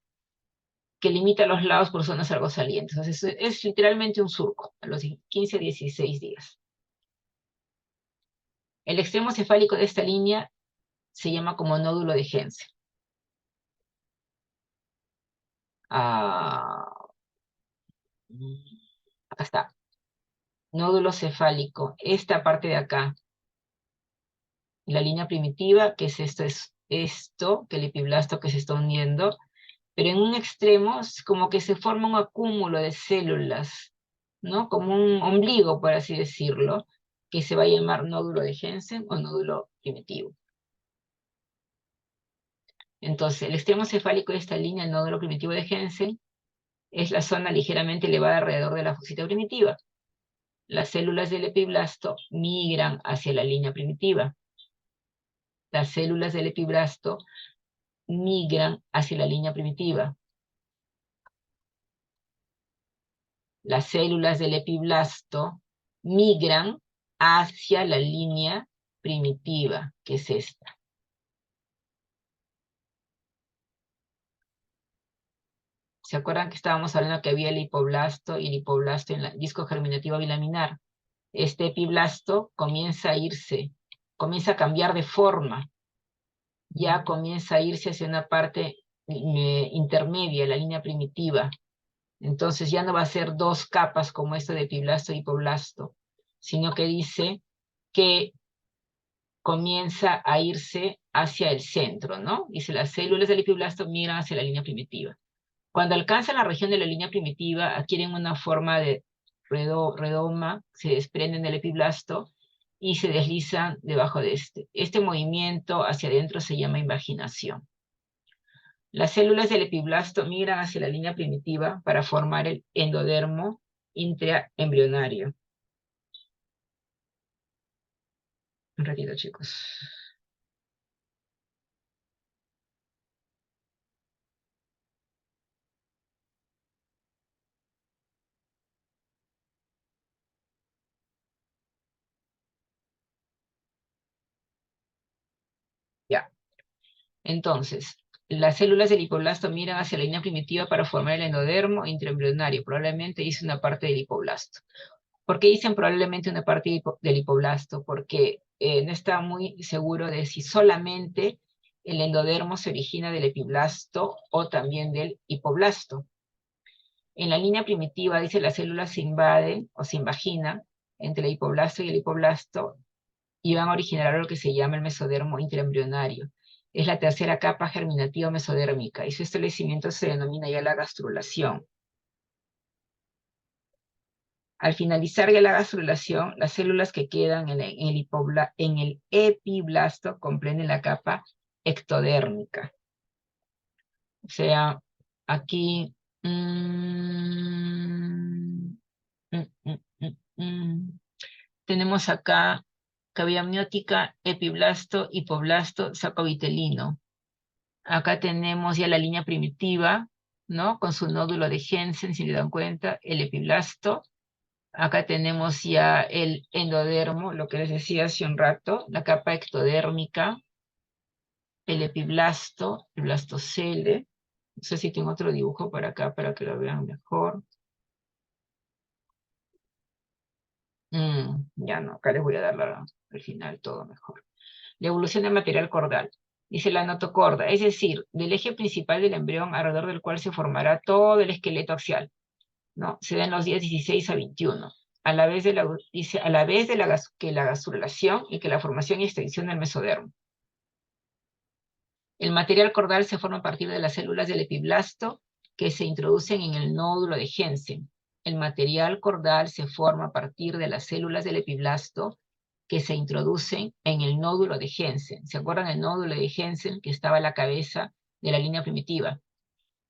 que limita los lados por zonas algo salientes. Entonces es literalmente un surco a los 15 a 16 días. El extremo cefálico de esta línea se llama como nódulo de Hensen. Acá está. Nódulo cefálico. Esta parte de acá. La línea primitiva, que es esto, que el epiblasto que se está uniendo. Pero en un extremo es como que se forma un acúmulo de células, ¿no? Como un ombligo, por así decirlo, que se va a llamar nódulo de Hensen o nódulo primitivo. Entonces, el extremo cefálico de esta línea, el nódulo primitivo de Hensen, es la zona ligeramente elevada alrededor de la fosita primitiva. Las células del epiblasto migran hacia la línea primitiva. Las células del epiblasto migran hacia la línea primitiva. Las células del epiblasto migran hacia la línea primitiva, que es esta. ¿Se acuerdan que estábamos hablando que había el hipoblasto y el hipoblasto en el disco germinativo bilaminar? Este epiblasto comienza a irse, comienza a cambiar de forma, ya comienza a irse hacia una parte intermedia, la línea primitiva. Entonces ya no va a ser dos capas como esto de epiblasto y hipoblasto, sino que dice que comienza a irse hacia el centro, ¿no? Dice, las células del epiblasto migran hacia la línea primitiva. Cuando alcanzan la región de la línea primitiva, adquieren una forma de redoma, se desprenden del epiblasto y se deslizan debajo de este. Este movimiento hacia adentro se llama invaginación. Las células del epiblasto migran hacia la línea primitiva para formar el endodermo intraembrionario. Un ratito, chicos. Ya. Entonces, las células del hipoblasto miran hacia la línea primitiva para formar el endodermo intraembrionario. Probablemente hice una parte del hipoblasto. ¿Por qué dicen probablemente una parte del hipoblasto? Porque no está muy seguro de si solamente el endodermo se origina del epiblasto o también del hipoblasto. En la línea primitiva, dice, las células se invaden o se invaginan entre el hipoblasto y el hipoblasto y van a originar lo que se llama el mesodermo intraembrionario. Es la tercera capa germinativa mesodérmica y su establecimiento se denomina ya la gastrulación. Al finalizar ya la gastrulación, las células que quedan en el epiblasto comprenden la capa ectodérmica. O sea, aquí tenemos acá cavidad amniótica, epiblasto, hipoblasto, saco vitelino. Acá tenemos ya la línea primitiva, ¿no? Con su nódulo de Jensen, si le dan cuenta, el epiblasto. Acá tenemos ya el endodermo, lo que les decía hace un rato, la capa ectodérmica, el epiblasto, el blastocele. No sé si tengo otro dibujo por acá para que lo vean mejor. Ya no, acá les voy a dar al final todo mejor. La evolución del material cordal. Dice la notocorda, es decir, del eje principal del embrión alrededor del cual se formará todo el esqueleto axial, ¿no? Se da en los días 16 a 21. A la vez de la gastrulación y que la formación y extensión del mesodermo. El material cordal se forma a partir de las células del epiblasto que se introducen en el nódulo de Jensen. El material cordal se forma a partir de las células del epiblasto que se introducen en el nódulo de Jensen. ¿Se acuerdan el nódulo de Jensen que estaba a la cabeza de la línea primitiva?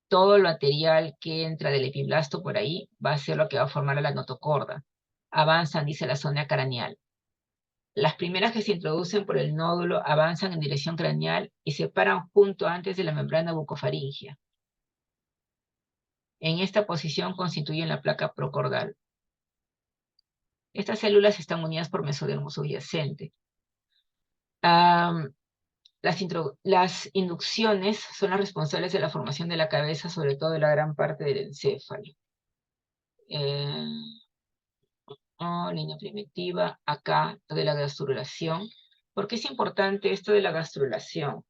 Todo el material que entra del epiblasto por ahí va a ser lo que va a formar la notocorda. Avanzan, dice la zona craneal. Las primeras que se introducen por el nódulo avanzan en dirección craneal y se paran junto antes de la membrana bucofaringea. En esta posición constituyen la placa procordal. Estas células están unidas por mesodermo subyacente. Las inducciones son las responsables de la formación de la cabeza, sobre todo de la gran parte del encéfalo. Línea primitiva, acá, de la gastrulación. ¿Por qué es importante esto de la gastrulación?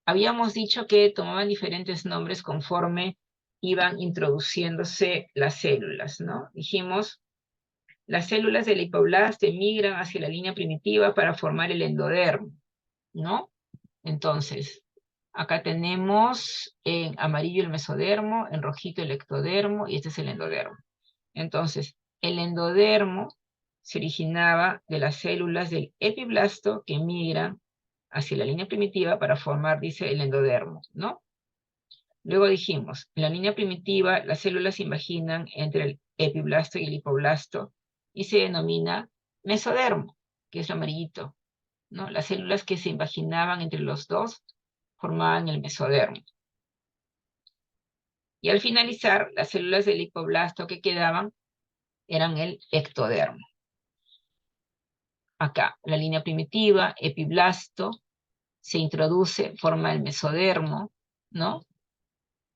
Habíamos dicho que tomaban diferentes nombres conforme iban introduciéndose las células, ¿no? Dijimos, las células del hipoblasto emigran hacia la línea primitiva para formar el endodermo, ¿no? Entonces, acá tenemos en amarillo el mesodermo, en rojito el ectodermo, y este es el endodermo. Entonces, el endodermo se originaba de las células del epiblasto que migran hacia la línea primitiva para formar, dice, el endodermo, ¿no? Luego dijimos, en la línea primitiva las células se imaginan entre el epiblasto y el hipoblasto y se denomina mesodermo, que es lo amarillito, ¿no? Las células que se invaginaban entre los dos formaban el mesodermo. Y al finalizar, las células del hipoblasto que quedaban eran el ectodermo. Acá, la línea primitiva, epiblasto, se introduce, forma el mesodermo, ¿no?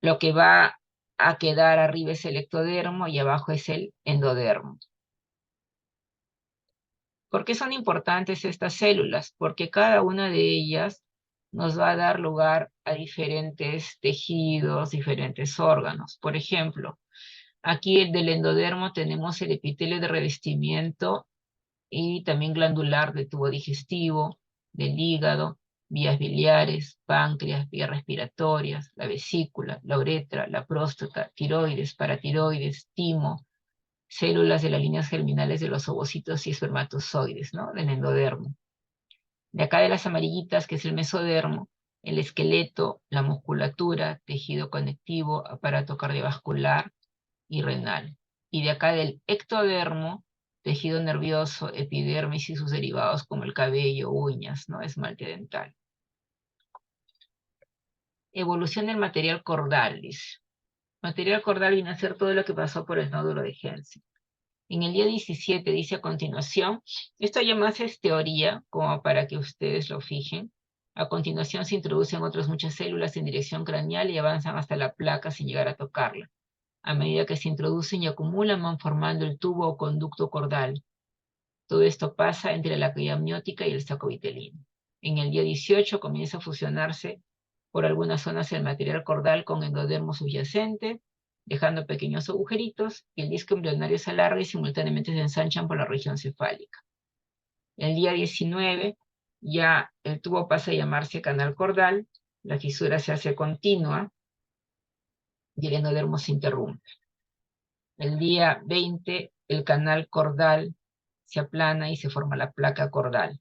Lo que va a quedar arriba es el ectodermo y abajo es el endodermo. ¿Por qué son importantes estas células? Porque cada una de ellas nos va a dar lugar a diferentes tejidos, diferentes órganos. Por ejemplo, aquí del endodermo tenemos el epitelio de revestimiento y también glandular del tubo digestivo, del hígado, vías biliares, páncreas, vías respiratorias, la vesícula, la uretra, la próstata, tiroides, paratiroides, timo, células de las líneas germinales de los ovocitos y espermatozoides, ¿no? Del endodermo. De acá de las amarillitas, que es el mesodermo, el esqueleto, la musculatura, tejido conectivo, aparato cardiovascular y renal. Y de acá del ectodermo, tejido nervioso, epidermis y sus derivados como el cabello, uñas, ¿no? Esmalte dental. Evolución del material cordal, dice. Material cordal viene a ser todo lo que pasó por el nódulo de Jensen. En el día 17 dice a continuación, esto ya más es teoría, como para que ustedes lo fijen. A continuación se introducen otras muchas células en dirección craneal y avanzan hasta la placa sin llegar a tocarla. A medida que se introducen y acumulan van formando el tubo o conducto cordal. Todo esto pasa entre la cavidad amniótica y el saco vitelino. En el día 18 comienza a fusionarse por algunas zonas el material cordal con endodermo subyacente, dejando pequeños agujeritos, y el disco embrionario se alarga y simultáneamente se ensanchan por la región cefálica. El día 19 ya el tubo pasa a llamarse canal cordal, la fisura se hace continua y el endodermo se interrumpe. El día 20 el canal cordal se aplana y se forma la placa cordal.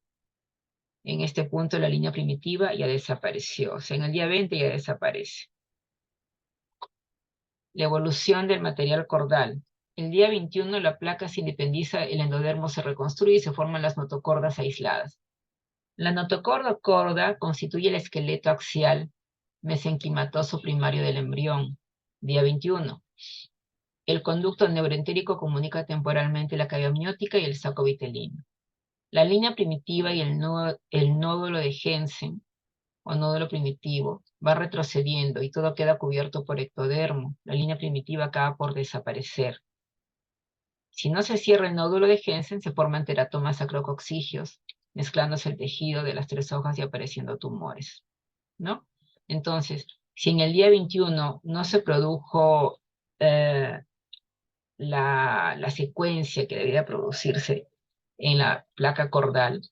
En este punto la línea primitiva ya desapareció, o sea, en el día 20 ya desaparece. La evolución del material cordal. El día 21 la placa se independiza, el endodermo se reconstruye y se forman las notocordas aisladas. La notocorda constituye el esqueleto axial mesenquimatoso primario del embrión. Día 21. El conducto neuroentérico comunica temporalmente la cavidad amniótica y el saco vitelino. La línea primitiva y el nódulo de Jensen, o nódulo primitivo, va retrocediendo y todo queda cubierto por ectodermo. La línea primitiva acaba por desaparecer. Si no se cierra el nódulo de Jensen, se forman teratomas acrocoxigios, mezclándose el tejido de las 3 hojas y apareciendo tumores, ¿no? Entonces, si en el día 21 no se produjo la secuencia que debía producirse en la placa cordal,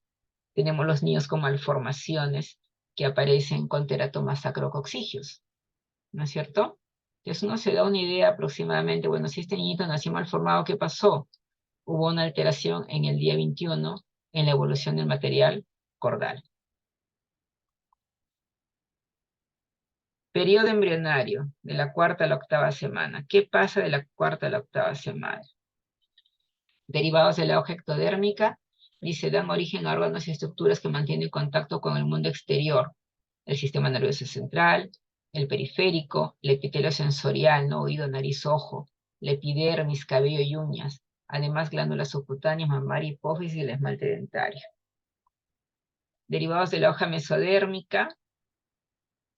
tenemos los niños con malformaciones que aparecen con teratomas acrocoxigios, ¿no es cierto? Entonces uno se da una idea aproximadamente, bueno, si este niñito nació malformado, ¿qué pasó? Hubo una alteración en el día 21 en la evolución del material cordal. Periodo embrionario, de la 4ª a la 8ª semana. ¿Qué pasa de la 4ª a la 8ª semana? Derivados de la hoja ectodérmica, dice, dan origen a órganos y estructuras que mantienen contacto con el mundo exterior. El sistema nervioso central, el periférico, el epitelio sensorial, ¿no? Oído, nariz, ojo, la epidermis, cabello y uñas, además glándulas subcutáneas, mamaria, hipófisis y el esmalte dentario. Derivados de la hoja mesodérmica,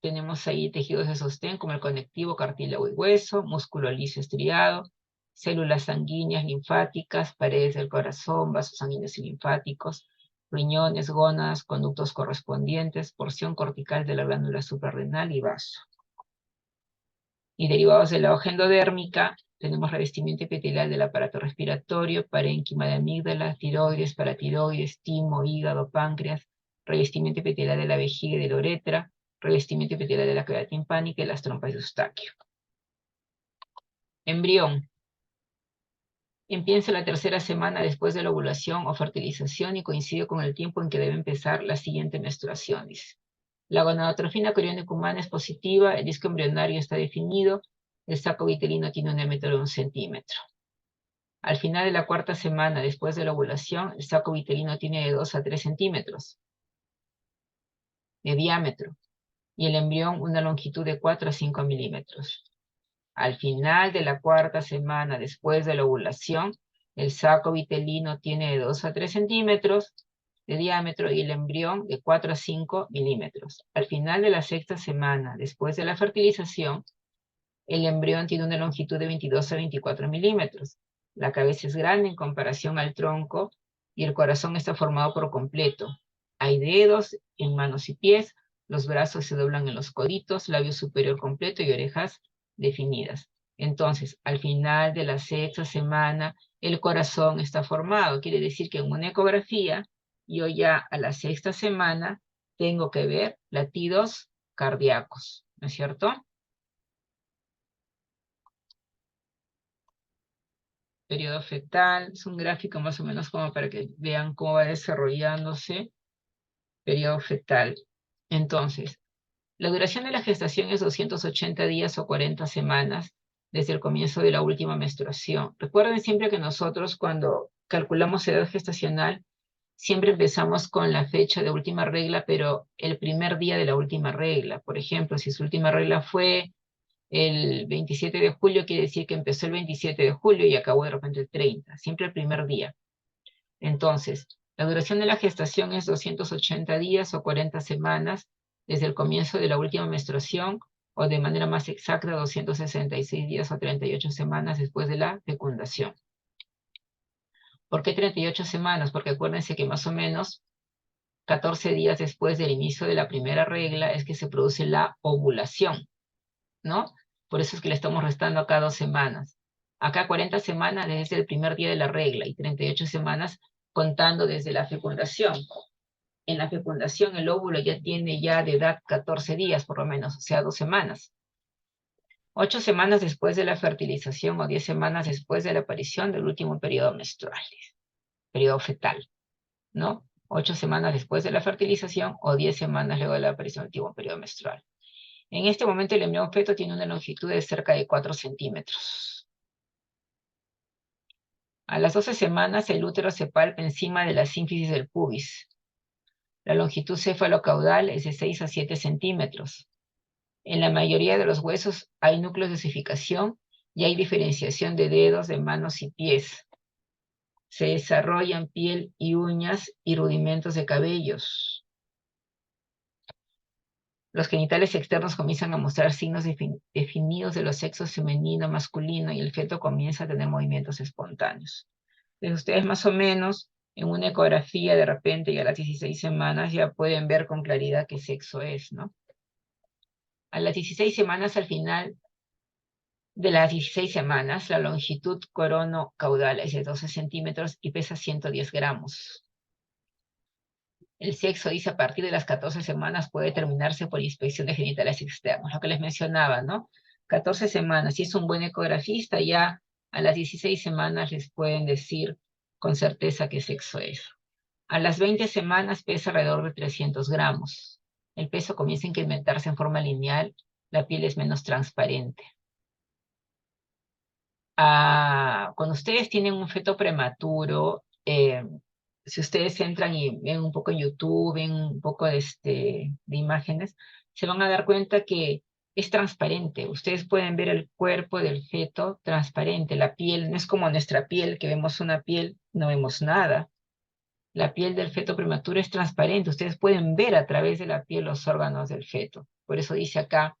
tenemos ahí tejidos de sostén como el conectivo, cartílago y hueso, músculo liso estriado, células sanguíneas, linfáticas, paredes del corazón, vasos sanguíneos y linfáticos, riñones, gónadas, conductos correspondientes, porción cortical de la glándula suprarrenal y vaso. Y derivados de la hoja endodérmica, tenemos revestimiento epitelial del aparato respiratorio, parénquima de amígdala, tiroides, paratiroides, timo, hígado, páncreas, revestimiento epitelial de la vejiga y de la uretra, revestimiento epitelial de la cavidad timpánica y las trompas de Eustaquio. Embrión. Empieza la 3ª semana después de la ovulación o fertilización y coincide con el tiempo en que debe empezar la siguiente menstruación, dice. La gonadotrofina coriónica humana es positiva, el disco embrionario está definido, el saco vitelino tiene un diámetro de 1 centímetro. Al final de la 4ª semana después de la ovulación, el saco vitelino tiene de 2 a 3 centímetros de diámetro y el embrión una longitud de 4 a 5 milímetros. Al final de la 4ª semana después de la ovulación, el saco vitelino tiene de 2 a 3 centímetros de diámetro y el embrión de 4 a 5 milímetros. Al final de la 6ª semana después de la fertilización, el embrión tiene una longitud de 22 a 24 milímetros. La cabeza es grande en comparación al tronco y el corazón está formado por completo. Hay dedos en manos y pies, los brazos se doblan en los coditos, labio superior completo y orejas definidas. Entonces, al final de la 6ª semana, el corazón está formado. Quiere decir que en una ecografía, yo ya a la 6ª semana tengo que ver latidos cardíacos, ¿no es cierto? Periodo fetal, es un gráfico más o menos como para que vean cómo va desarrollándose. Periodo fetal. Entonces, la duración de la gestación es 280 días o 40 semanas desde el comienzo de la última menstruación. Recuerden siempre que nosotros cuando calculamos edad gestacional, siempre empezamos con la fecha de última regla, pero el primer día de la última regla. Por ejemplo, si su última regla fue el 27 de julio, quiere decir que empezó el 27 de julio y acabó de repente el 30, siempre el primer día. Entonces, la duración de la gestación es 280 días o 40 semanas desde el comienzo de la última menstruación, o de manera más exacta, 266 días o 38 semanas después de la fecundación. ¿Por qué 38 semanas? Porque acuérdense que más o menos 14 días después del inicio de la primera regla es que se produce la ovulación, ¿no? Por eso es que le estamos restando acá 2 semanas. Acá 40 semanas desde el primer día de la regla y 38 semanas contando desde la fecundación. En la fecundación el óvulo ya tiene de edad 14 días por lo menos, o sea, 2 semanas. 8 semanas después de la fertilización o 10 semanas después de la aparición del último periodo menstrual, periodo fetal, ¿no? 8 semanas después de la fertilización o 10 semanas luego de la aparición del último periodo menstrual. En este momento el embrión feto tiene una longitud de cerca de 4 centímetros. A las 12 semanas el útero se palpa encima de la sínfisis del pubis. La longitud cefalocaudal es de 6 a 7 centímetros. En la mayoría de los huesos hay núcleos de osificación y hay diferenciación de dedos, de manos y pies. Se desarrollan piel y uñas y rudimentos de cabellos. Los genitales externos comienzan a mostrar signos definidos de los sexos femenino, masculino, y el feto comienza a tener movimientos espontáneos. Entonces ustedes más o menos en una ecografía de repente y a las 16 semanas ya pueden ver con claridad qué sexo es, ¿no? A las 16 semanas, al final de las 16 semanas, la longitud coronocaudal es de 12 centímetros y pesa 110 gramos. El sexo, dice, a partir de las 14 semanas puede determinarse por inspección de genitales externos, lo que les mencionaba, ¿no? 14 semanas, si es un buen ecografista, ya a las 16 semanas les pueden decir con certeza qué sexo es. A las 20 semanas pesa alrededor de 300 gramos. El peso comienza a incrementarse en forma lineal, la piel es menos transparente. Cuando ustedes tienen un feto prematuro, si ustedes entran y ven un poco en YouTube, ven un poco de imágenes, se van a dar cuenta que es transparente. Ustedes pueden ver el cuerpo del feto transparente. La piel no es como nuestra piel, que vemos una piel, no vemos nada. La piel del feto prematuro es transparente. Ustedes pueden ver a través de la piel los órganos del feto. Por eso dice acá,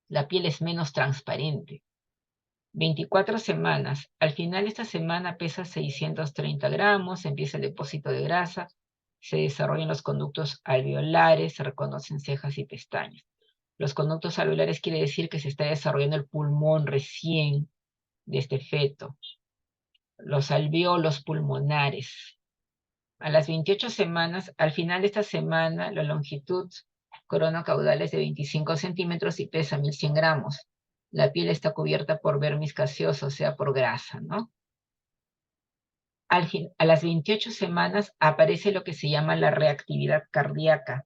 la piel es menos transparente. 24 semanas. Al final de esta semana pesa 630 gramos, empieza el depósito de grasa, se desarrollan los conductos alveolares, se reconocen cejas y pestañas. Los conductos alveolares quiere decir que se está desarrollando el pulmón recién de este feto. Los alveolos pulmonares. A las 28 semanas, al final de esta semana, la longitud coronocaudal es de 25 centímetros y pesa 1100 gramos. La piel está cubierta por vermis gaseoso, o sea, por grasa, ¿no? A las 28 semanas aparece lo que se llama la reactividad cardíaca,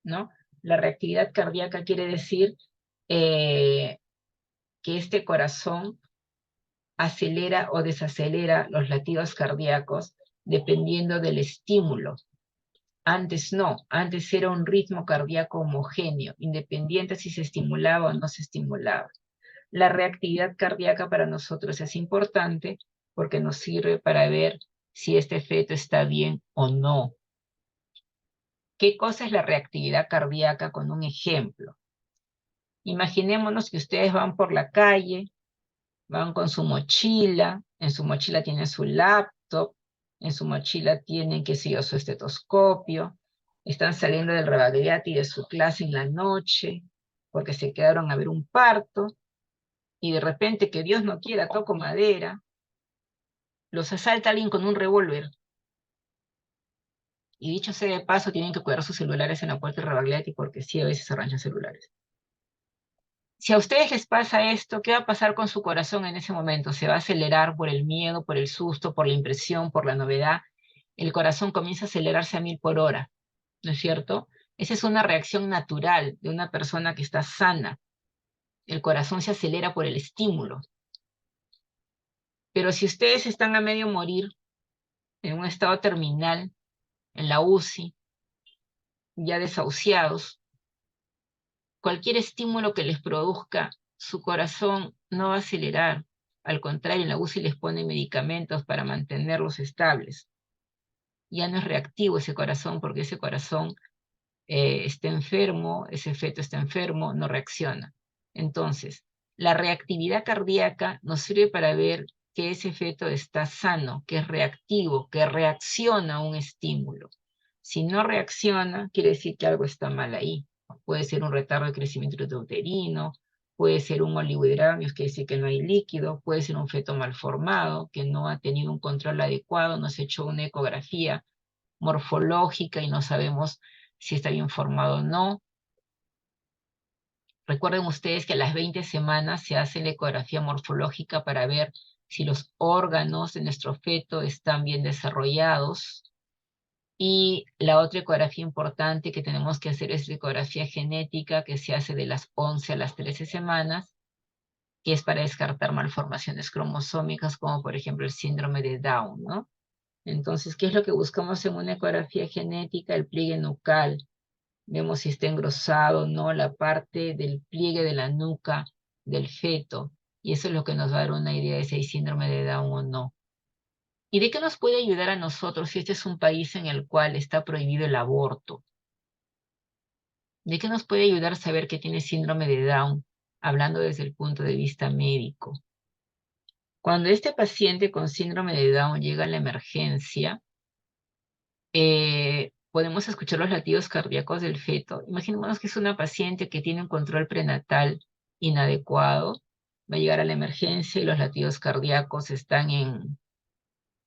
¿no? La reactividad cardíaca quiere decir que este corazón acelera o desacelera los latidos cardíacos dependiendo del estímulo. Antes no, antes era un ritmo cardíaco homogéneo, independiente si se estimulaba o no se estimulaba. La reactividad cardíaca para nosotros es importante porque nos sirve para ver si este feto está bien o no. ¿Qué cosa es la reactividad cardíaca? Con un ejemplo. Imaginémonos que ustedes van por la calle, van con su mochila, en su mochila tienen su laptop, en su mochila tienen, qué sé yo, su estetoscopio, están saliendo del Rebagliati de su clase en la noche, porque se quedaron a ver un parto, y de repente, que Dios no quiera, toco madera, los asalta alguien con un revólver. Y dicho sea de paso, tienen que cuidar sus celulares en la puerta de Rebagliati, porque sí, a veces se arranchan celulares. Si a ustedes les pasa esto, ¿qué va a pasar con su corazón en ese momento? Se va a acelerar por el miedo, por el susto, por la impresión, por la novedad. El corazón comienza a acelerarse a 1000 por hora, ¿no es cierto? Esa es una reacción natural de una persona que está sana. El corazón se acelera por el estímulo. Pero si ustedes están a medio morir, en un estado terminal, en la UCI, ya desahuciados, cualquier estímulo que les produzca, su corazón no va a acelerar. Al contrario, en la UCI les ponen medicamentos para mantenerlos estables. Ya no es reactivo ese corazón, porque ese corazón está enfermo, ese feto está enfermo, no reacciona. Entonces, la reactividad cardíaca nos sirve para ver que ese feto está sano, que es reactivo, que reacciona a un estímulo. Si no reacciona, quiere decir que algo está mal ahí. Puede ser un retardo de crecimiento intrauterino, puede ser un oligohidramnios, que dice que no hay líquido, puede ser un feto malformado, que no ha tenido un control adecuado, no se ha hecho una ecografía morfológica y no sabemos si está bien formado o no. Recuerden ustedes que a las 20 semanas se hace la ecografía morfológica para ver si los órganos de nuestro feto están bien desarrollados. Y la otra ecografía importante que tenemos que hacer es la ecografía genética, que se hace de las 11 a las 13 semanas, que es para descartar malformaciones cromosómicas, como por ejemplo el síndrome de Down, ¿no? Entonces, ¿qué es lo que buscamos en una ecografía genética? El pliegue nucal. Vemos si está engrosado o no la parte del pliegue de la nuca del feto. Y eso es lo que nos va a dar una idea de si hay síndrome de Down o no. ¿Y de qué nos puede ayudar a nosotros si este es un país en el cual está prohibido el aborto? ¿De qué nos puede ayudar saber que tiene síndrome de Down, hablando desde el punto de vista médico? Cuando este paciente con síndrome de Down llega a la emergencia, podemos escuchar los latidos cardíacos del feto. Imaginémonos que es una paciente que tiene un control prenatal inadecuado, va a llegar a la emergencia y los latidos cardíacos están en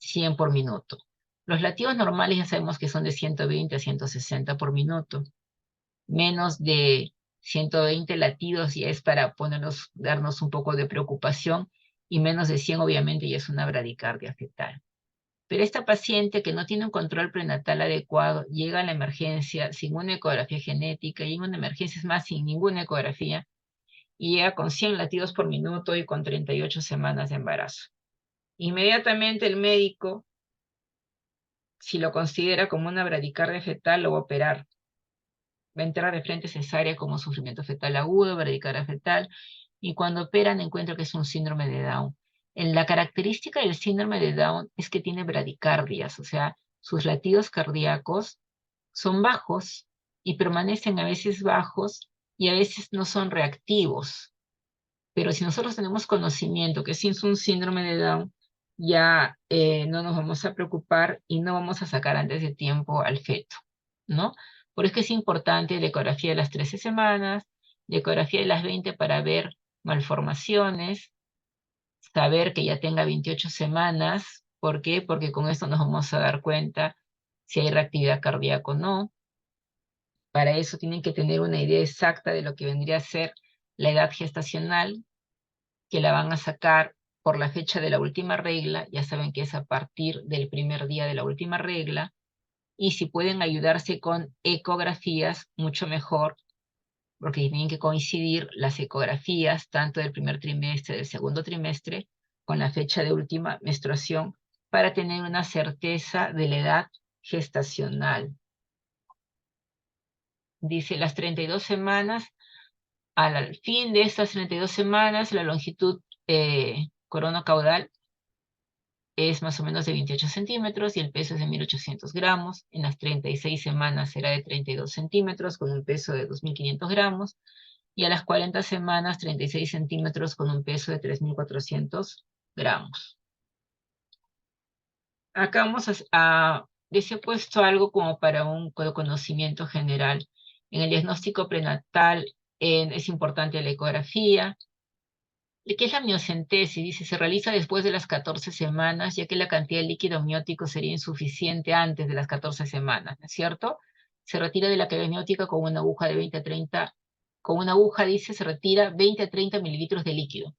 100 por minuto. Los latidos normales ya sabemos que son de 120 a 160 por minuto. Menos de 120 latidos ya es para darnos un poco de preocupación, y menos de 100 obviamente ya es una bradicardia fetal. Pero esta paciente que no tiene un control prenatal adecuado llega a la emergencia sin una ecografía genética, y en una emergencia es más sin ninguna ecografía, y llega con 100 latidos por minuto y con 38 semanas de embarazo. Inmediatamente el médico, si lo considera como una bradicardia fetal, lo va a operar. Va a entrar de frente cesárea como sufrimiento fetal agudo, bradicardia fetal, y cuando operan encuentran que es un síndrome de Down. La característica del síndrome de Down es que tiene bradicardias, o sea, sus latidos cardíacos son bajos y permanecen a veces bajos y a veces no son reactivos. Pero si nosotros tenemos conocimiento que sí es un síndrome de Down, ya no nos vamos a preocupar y no vamos a sacar antes de tiempo al feto, ¿no? Por eso es importante la ecografía de las 13 semanas, la ecografía de las 20 para ver malformaciones, saber que ya tenga 28 semanas. ¿Por qué? Porque con esto nos vamos a dar cuenta si hay reactividad cardíaca o no. Para eso tienen que tener una idea exacta de lo que vendría a ser la edad gestacional, que la van a sacar por la fecha de la última regla. Ya saben que es a partir del primer día de la última regla. Y si pueden ayudarse con ecografías, mucho mejor, porque tienen que coincidir las ecografías, tanto del primer trimestre, del segundo trimestre, con la fecha de última menstruación, para tener una certeza de la edad gestacional. Dice las 32 semanas, al fin de estas 32 semanas, la longitud coronocaudal es más o menos de 28 centímetros y el peso es de 1.800 gramos. En las 36 semanas será de 32 centímetros con un peso de 2.500 gramos. Y a las 40 semanas, 36 centímetros con un peso de 3.400 gramos. Acá les he puesto algo como para un conocimiento general. En el diagnóstico prenatal es importante la ecografía. ¿Qué es la amniocentesis? Dice, se realiza después de las 14 semanas, ya que la cantidad de líquido amniótico sería insuficiente antes de las 14 semanas, ¿no es cierto? Se retira de la cavidad amniótica con una aguja de 20 a 30, con una aguja, dice, se retira 20 a 30 mililitros de líquido.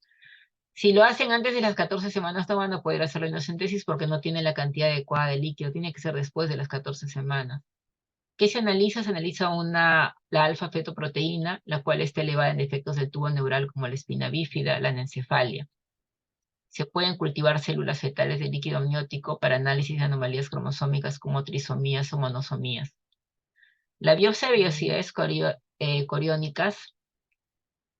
Si lo hacen antes de las 14 semanas, no van a poder hacer la amniocentesis porque no tiene la cantidad adecuada de líquido, tiene que ser después de las 14 semanas. ¿Qué se analiza? Se analiza la alfa-fetoproteína, la cual está elevada en defectos del tubo neural como la espina bífida, la anencefalia. Se pueden cultivar células fetales de líquido amniótico para análisis de anomalías cromosómicas como trisomías o monosomías. La biopsia de velocidades coriónicas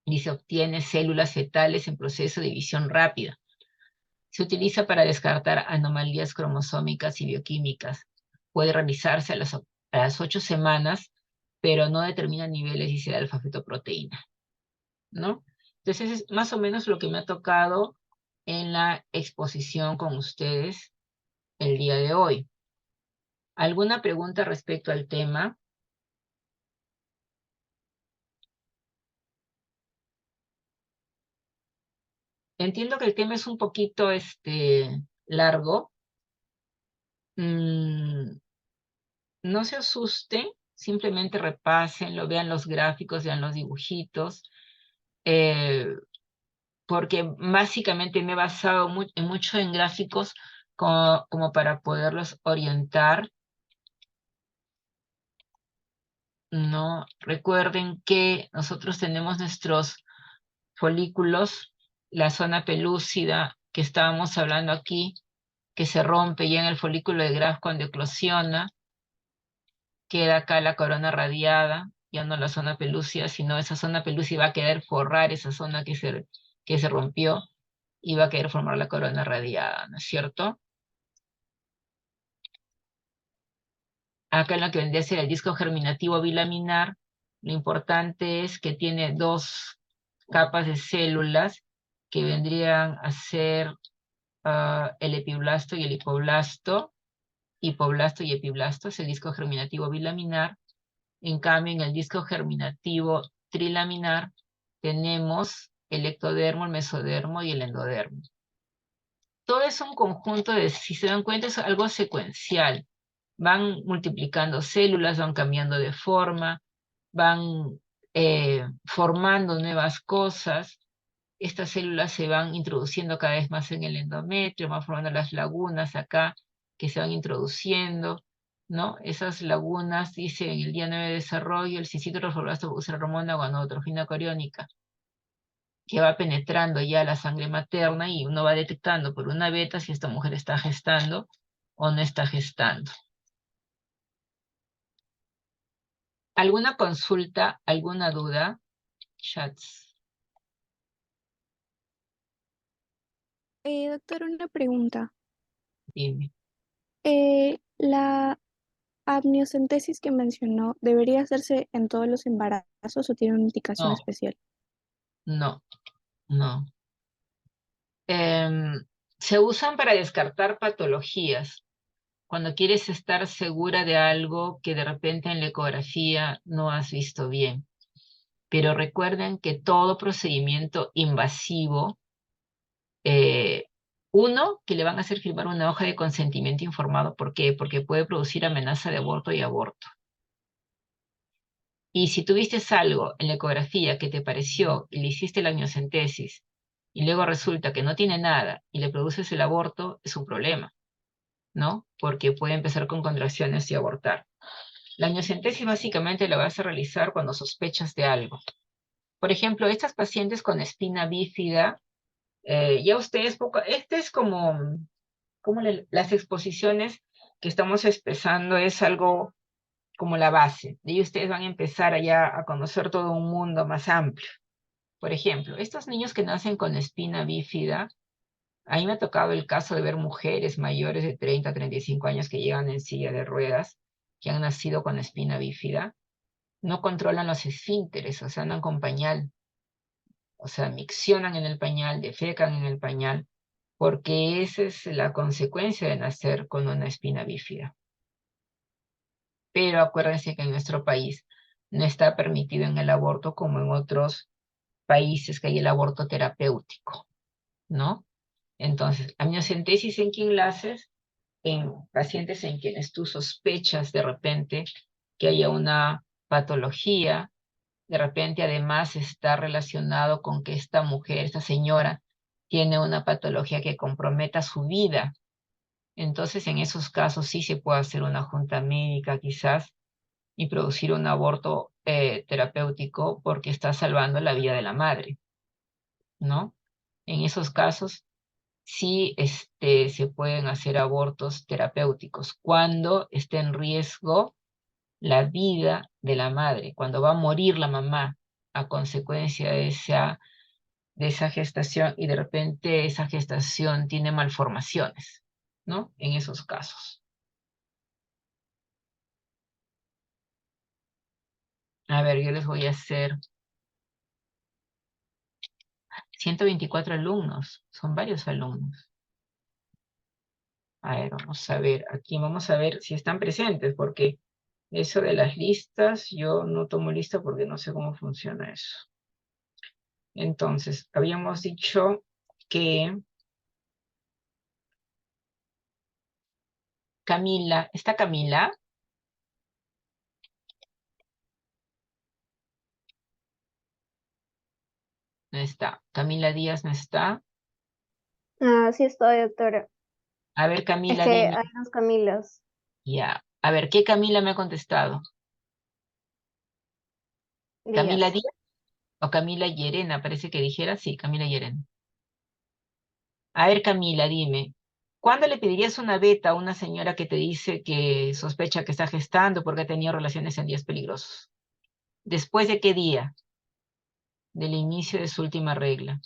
y se obtiene células fetales en proceso de división rápida. Se utiliza para descartar anomalías cromosómicas y bioquímicas. Puede realizarse a las 8 semanas, pero no determina niveles, dice, de alfa-fetoproteína, ¿no? Entonces, es más o menos lo que me ha tocado en la exposición con ustedes el día de hoy. ¿Alguna pregunta respecto al tema? Entiendo que el tema es un poquito largo. Mm, no se asusten, simplemente repásenlo, vean los gráficos, vean los dibujitos, eh, porque básicamente me he basado mucho en gráficos como para poderlos orientar, ¿no? Recuerden que nosotros tenemos nuestros folículos, la zona pelúcida que estábamos hablando aquí, que se rompe ya en el folículo de Graf cuando eclosiona, queda acá la corona radiada, ya no la zona pelúcida, sino esa zona pelúcida va a querer forrar esa zona que se rompió y va a querer formar la corona radiada, ¿no es cierto? Acá en lo que vendría a ser el disco germinativo bilaminar, lo importante es que tiene dos capas de células que vendrían a ser el epiblasto y el hipoblasto y epiblasto, es el disco germinativo bilaminar. En cambio, en el disco germinativo trilaminar tenemos el ectodermo, el mesodermo y el endodermo. Todo es un conjunto de, si se dan cuenta, es algo secuencial. Van multiplicando células, van cambiando de forma, van formando nuevas cosas. Estas células se van introduciendo cada vez más en el endometrio, van formando las lagunas acá que se van introduciendo, ¿no? Esas lagunas, dice en el día 9 de desarrollo, el cincito trofoblasto produce la hormona gonadotrofina coriónica, que va penetrando ya la sangre materna y uno va detectando por una beta si esta mujer está gestando o no está gestando. ¿Alguna consulta, alguna duda? Chats, Doctor, una pregunta. dime. ¿La amniocentesis que mencionó debería hacerse en todos los embarazos o tiene una indicación No, especial? no, no. Se usan para descartar patologías. Cuando quieres estar segura de algo que de repente en la ecografía no has visto bien. Pero recuerden que todo procedimiento invasivo, uno, que le van a hacer firmar una hoja de consentimiento informado. ¿Por qué? Porque puede producir amenaza de aborto y aborto. Y si tuviste algo en la ecografía que te pareció y le hiciste la amniocentesis y luego resulta que no tiene nada y le produces el aborto, es un problema, ¿no? Porque puede empezar con contracciones y abortar. La amniocentesis básicamente la vas a realizar cuando sospechas de algo. Por ejemplo, estas pacientes con espina bífida, ya ustedes poco, este es como las exposiciones que estamos expresando es algo como la base. De ahí ustedes van a empezar allá a conocer todo un mundo más amplio. Por ejemplo, estos niños que nacen con espina bífida, a mí me ha tocado el caso de ver mujeres mayores de 30, 35 años que llegan en silla de ruedas, que han nacido con espina bífida, no controlan los esfínteres, o sea, andan con pañal, o sea, miccionan en el pañal, defecan en el pañal, porque esa es la consecuencia de nacer con una espina bífida. Pero acuérdense que en nuestro país no está permitido en el aborto como en otros países que hay el aborto terapéutico, ¿no? Entonces, amniocentesis en quién la haces, en pacientes en quienes tú sospechas de repente que haya una patología, de repente además está relacionado con que esta mujer, esta señora, tiene una patología que comprometa su vida. Entonces, en esos casos sí se puede hacer una junta médica quizás y producir un aborto terapéutico porque está salvando la vida de la madre, ¿no? En esos casos sí se pueden hacer abortos terapéuticos cuando esté en riesgo la vida de la madre, cuando va a morir la mamá a consecuencia de esa gestación y de repente esa gestación tiene malformaciones, ¿no? En esos casos. A ver, yo les voy a hacer 124 alumnos, son varios alumnos. A ver, vamos a ver, aquí vamos a ver si están presentes, porque eso de las listas, yo no tomo lista porque no sé cómo funciona eso. Entonces, habíamos dicho que Camila, ¿está Camila? No está. Camila Díaz no está. Ah, sí estoy, doctora. A ver, Es Camila, que dime. hay dos Camilas. Ya. A ver, ¿qué Camila me ha contestado? ¿Camila Díaz. Díaz o Camila Llerena? Parece que dijera, sí, Camila Llerena. A ver, Camila, dime. ¿Cuándo le pedirías una beta a una señora que te dice que sospecha que está gestando porque ha tenido relaciones en días peligrosos? ¿Después de qué día? Del inicio de su última regla.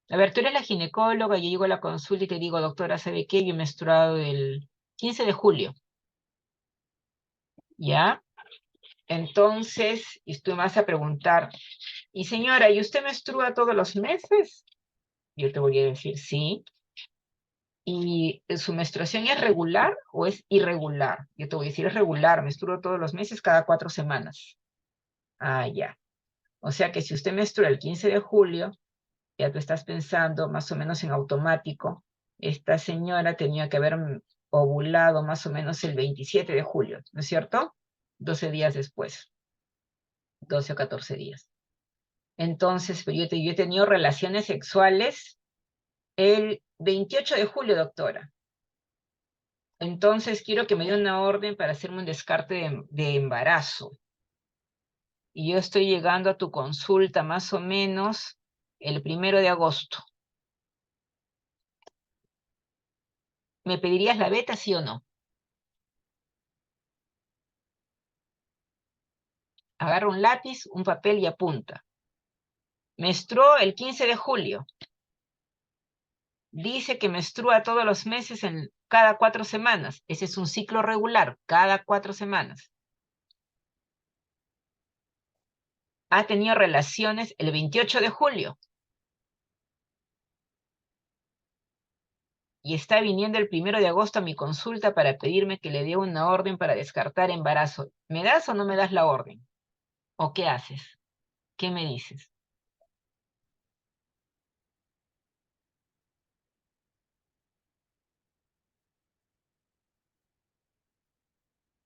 A ver, tú eres la ginecóloga, yo llego a la consulta y te digo, doctora, ¿sabe qué? Yo he menstruado el 15 de julio, ¿ya? Entonces, y tú me vas a preguntar, y señora, ¿y usted menstrua todos los meses? Yo te voy a decir sí. ¿Y su menstruación es regular o es irregular? Yo te voy a decir es regular, menstruo todos los meses cada 4 semanas. Ah, ya. O sea que si usted menstrua el 15 de julio, ya tú estás pensando más o menos en automático, esta señora tenía que haber ovulado más o menos el 27 de julio, ¿no es cierto? 12 días después, 12 o 14 días. Entonces, pues yo he tenido relaciones sexuales el 28 de julio, doctora. Entonces, quiero que me dé una orden para hacerme un descarte de embarazo. Y yo estoy llegando a tu consulta más o menos el 1 de agosto. ¿Me pedirías la beta, sí o no? Agarra un lápiz, un papel y apunta. Menstruó el 15 de julio. Dice que menstrua todos los meses en cada 4 semanas. Ese es un ciclo regular, cada 4 semanas. Ha tenido relaciones el 28 de julio. Y está viniendo el 1 de agosto a mi consulta para pedirme que le dé una orden para descartar embarazo. ¿Me das o no me das la orden? ¿O qué haces? ¿Qué me dices?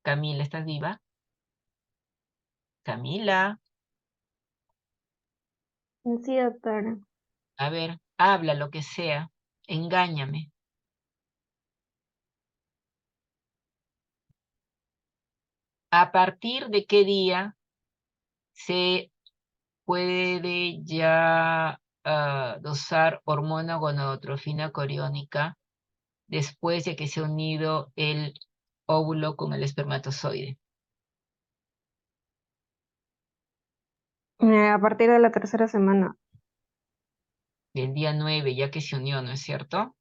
Camila, ¿estás viva? Camila, Sí, doctora. a ver, habla lo que sea, engáñame. ¿A partir de qué día se puede ya dosar hormona gonadotrofina coriónica después de que se ha unido el óvulo con el espermatozoide? A partir de la tercera semana. Del día 9, ya que se unió, ¿no es cierto?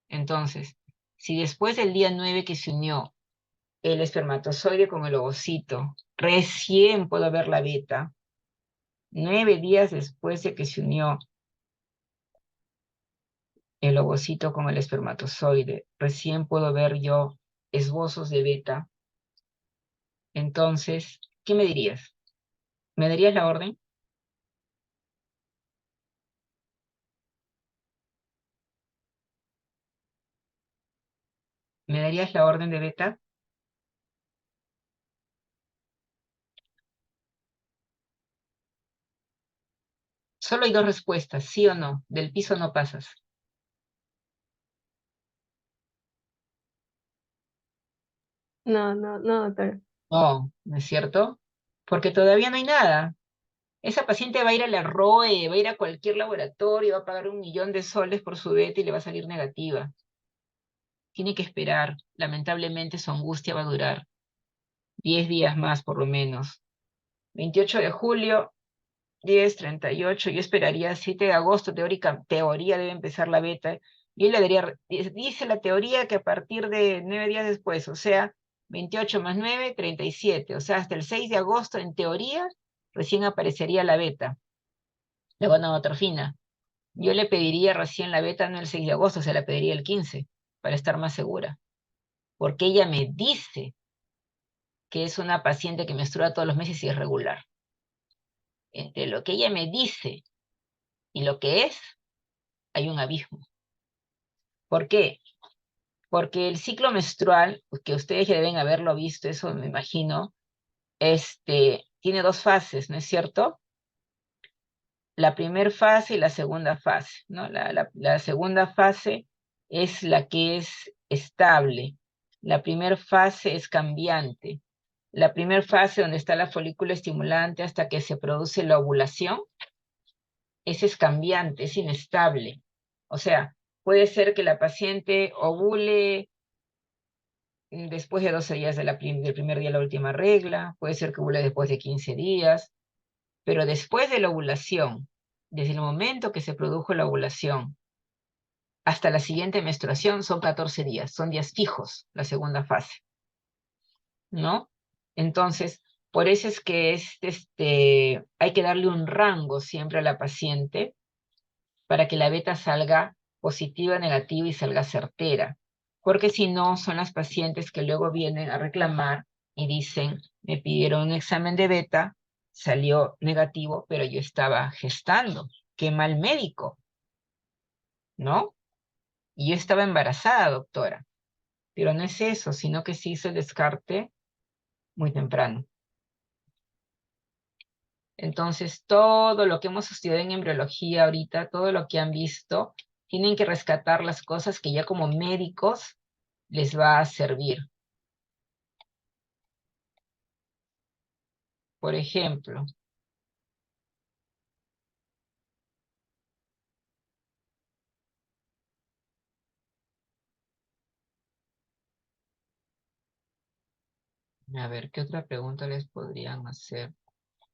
Entonces, si después del día 9 que se unió el espermatozoide con el ovocito, recién puedo ver la beta, 9 días después de que se unió el ovocito con el espermatozoide, recién puedo ver yo esbozos de beta. Entonces, ¿qué me dirías? ¿Me darías la orden? ¿Me darías la orden de beta? Solo hay 2 respuestas, sí o no. Del piso no pasas. No, no, no, doctora. No, ¿no es cierto? Porque todavía no hay nada. Esa paciente va a ir a la ROE, va a ir a cualquier laboratorio, va a pagar 1.000.000 de soles por su beta y le va a salir negativa. Tiene que esperar. Lamentablemente su angustia va a durar 10 días más por lo menos. 28 de julio, 10, 38, yo esperaría 7 de agosto, teoría debe empezar la beta. Yo le daría, dice la teoría que a partir de 9 días después, o sea, 28 más 9, 37, o sea, hasta el 6 de agosto, en teoría, recién aparecería la beta, la gonadotrofina. Yo le pediría recién la beta no el 6 de agosto, se la pediría el 15, para estar más segura. Porque ella me dice que es una paciente que menstrua todos los meses y es regular. Entre lo que ella me dice y lo que es, hay un abismo. ¿Por qué? Porque el ciclo menstrual, que ustedes ya deben haberlo visto, eso me imagino, tiene dos fases, ¿no es cierto? La primera fase y la segunda fase, ¿no? La segunda fase es la que es estable. La primera fase es cambiante. La primera fase donde está la folícula estimulante hasta que se produce la ovulación, ese es cambiante, es inestable. O sea, puede ser que la paciente ovule después de 12 días del primer día de la última regla, puede ser que ovule después de 15 días, pero después de la ovulación, desde el momento que se produjo la ovulación hasta la siguiente menstruación son 14 días, son días fijos, la segunda fase, ¿no? Entonces, por eso es que hay que darle un rango siempre a la paciente para que la beta salga positiva, negativa y salga certera. Porque si no, son las pacientes que luego vienen a reclamar y dicen, me pidieron un examen de beta, salió negativo, pero yo estaba gestando. Qué mal médico, ¿no? Y yo estaba embarazada, doctora. Pero no es eso, sino que se hizo el descarte muy temprano. Entonces, todo lo que hemos estudiado en embriología ahorita, todo lo que han visto, tienen que rescatar las cosas que ya como médicos les va a servir. Por ejemplo, a ver, ¿qué otra pregunta les podrían hacer?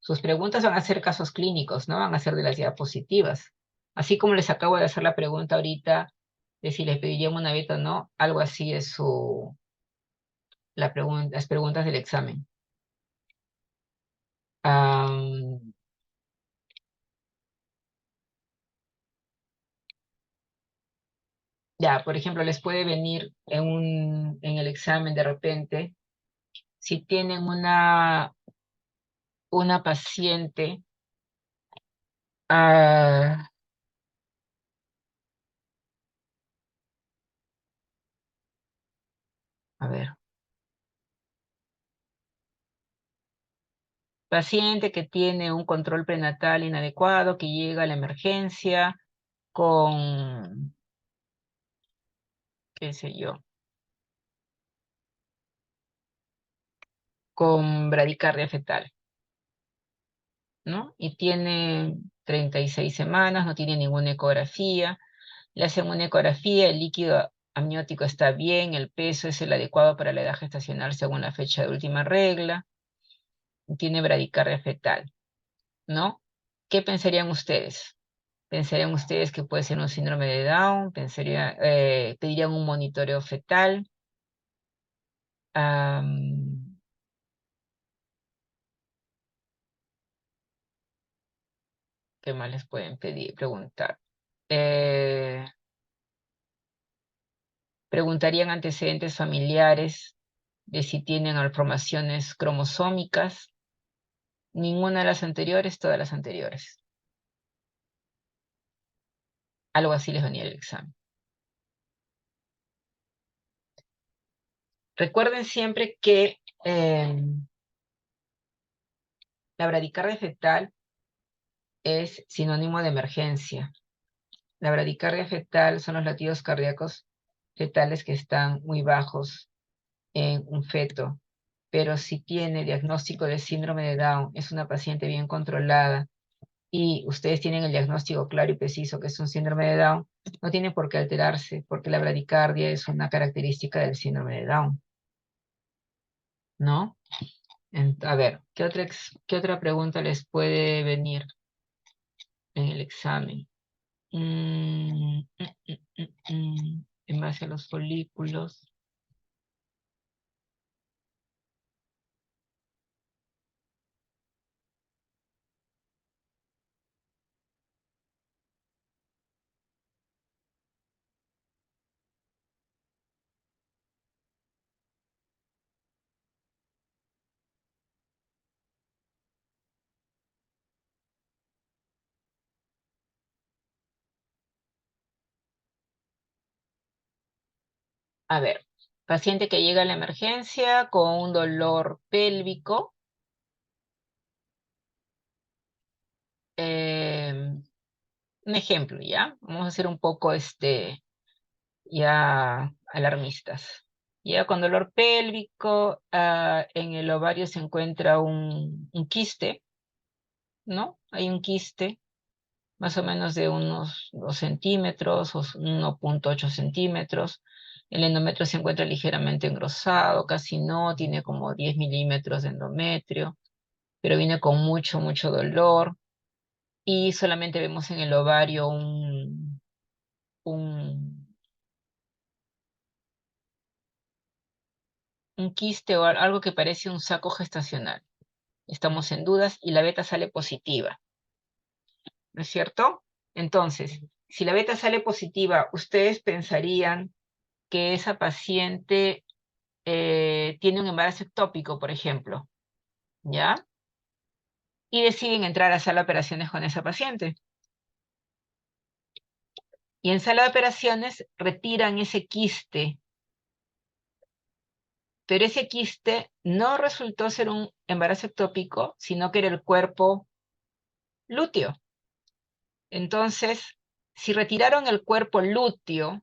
Sus preguntas van a ser casos clínicos, ¿no? Van a ser de las diapositivas. Así como les acabo de hacer la pregunta ahorita de si les pedirían una beta o no, algo así es las preguntas del examen. Ya, por ejemplo, les puede venir en el examen de repente, si tienen una paciente, ah, a ver, paciente que tiene un control prenatal inadecuado, que llega a la emergencia con, qué sé yo, con bradicardia fetal, ¿no? Y tiene 36 semanas, no tiene ninguna ecografía. Le hacen una ecografía, el líquido amniótico está bien, el peso es el adecuado para la edad gestacional según la fecha de última regla, tiene bradicardia fetal, ¿no? ¿Qué pensarían ustedes? ¿Pensarían ustedes que puede ser un síndrome de Down? ¿Pedirían un monitoreo fetal? Am, ¿Qué más les pueden preguntar? Eh, ¿Preguntarían antecedentes familiares de si tienen malformaciones cromosómicas? Ninguna de las anteriores, todas las anteriores. Algo así les venía el examen. Recuerden siempre que la bradicardia fetal es sinónimo de emergencia. La bradicardia fetal son los latidos cardíacos fetales que están muy bajos en un feto, pero si tiene diagnóstico de síndrome de Down, es una paciente bien controlada y ustedes tienen el diagnóstico claro y preciso que es un síndrome de Down, no tiene por qué alterarse, porque la bradicardia es una característica del síndrome de Down, ¿no? A ver, qué otra pregunta les puede venir en el examen? En base a los folículos. A ver, paciente que llega a la emergencia con un dolor pélvico. Un ejemplo, ¿ya? Vamos a hacer un poco, ya alarmistas. Ya con dolor pélvico, en el ovario se encuentra un quiste, ¿no? Hay un quiste, más o menos de unos 2 centímetros o 1,8 centímetros. El endometrio se encuentra ligeramente engrosado, casi no, tiene como 10 milímetros de endometrio, pero viene con mucho, mucho dolor. Y solamente vemos en el ovario un, un quiste o algo que parece un saco gestacional. Estamos en dudas y la beta sale positiva, ¿no es cierto? Entonces, si la beta sale positiva, ustedes pensarían que esa paciente tiene un embarazo ectópico, por ejemplo, ¿ya? Y deciden entrar a sala de operaciones con esa paciente. Y en sala de operaciones retiran ese quiste, pero ese quiste no resultó ser un embarazo ectópico, sino que era el cuerpo lúteo. Entonces, si retiraron el cuerpo lúteo,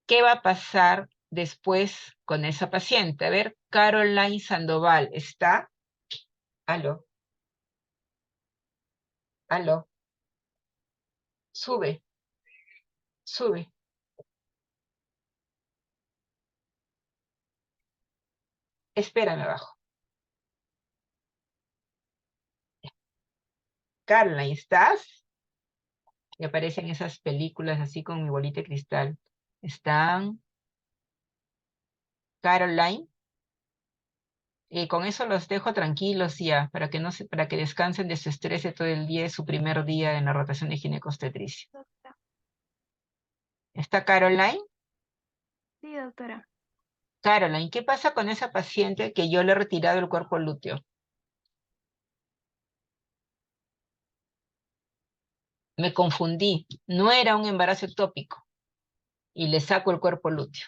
¿qué va a pasar después con esa paciente? A ver, Caroline Sandoval, ¿está? Aló, aló, sube, sube. Espérame abajo. Caroline, ¿estás? Y aparecen esas películas así con mi bolita de cristal. ¿Están? Caroline. Y con eso los dejo tranquilos ya, para que no se, para que descansen de su estrés de todo el día, de su primer día en la rotación de ginecobstetricia. ¿Está Caroline? Sí, doctora. Caroline, ¿qué pasa con esa paciente que yo le he retirado el cuerpo lúteo? Me confundí, no era un embarazo ectópico y le saco el cuerpo lúteo.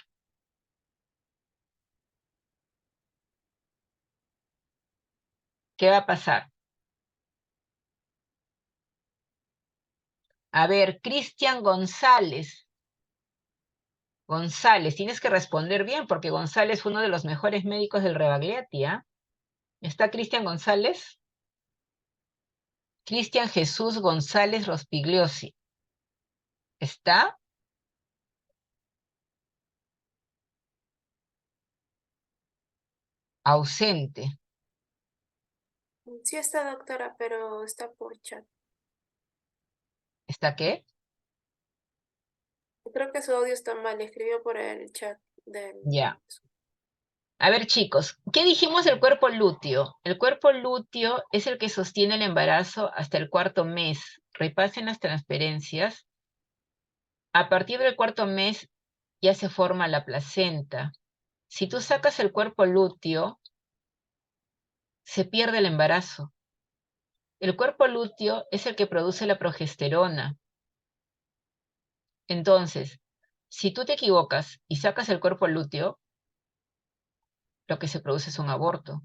¿Qué va a pasar? A ver, Cristian González. González, tienes que responder bien porque González fue uno de los mejores médicos del Rebagliati, ¿ah? ¿Está Cristian González? Cristian Jesús González Rospigliosi. ¿Está? Ausente. Sí está, doctora, pero está por chat. ¿Está qué? Creo que su audio está mal, escribió por el chat del... Ya. A ver, chicos, ¿qué dijimos del cuerpo lúteo? El cuerpo lúteo es el que sostiene el embarazo hasta el 4.º mes. Repasen las transferencias. A partir del 4.º mes ya se forma la placenta. Si tú sacas el cuerpo lúteo, se pierde el embarazo. El cuerpo lúteo es el que produce la progesterona. Entonces, si tú te equivocas y sacas el cuerpo lúteo, lo que se produce es un aborto.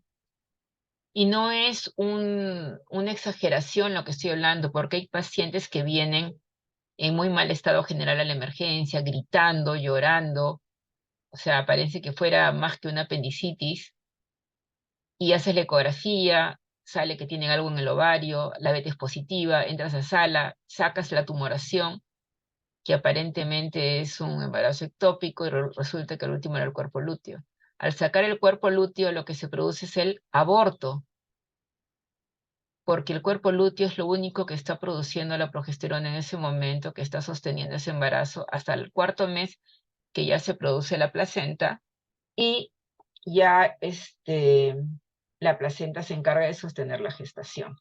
Y no es una exageración lo que estoy hablando, porque hay pacientes que vienen en muy mal estado general a la emergencia, gritando, llorando, o sea, parece que fuera más que una apendicitis, y haces la ecografía, sale que tienen algo en el ovario, la beta es positiva, entras a sala, sacas la tumoración, que aparentemente es un embarazo ectópico, y resulta que el último era el cuerpo lúteo. Al sacar el cuerpo lúteo, lo que se produce es el aborto, porque el cuerpo lúteo es lo único que está produciendo la progesterona en ese momento, que está sosteniendo ese embarazo hasta el 4.º mes, que ya se produce la placenta, y ya la placenta se encarga de sostener la gestación.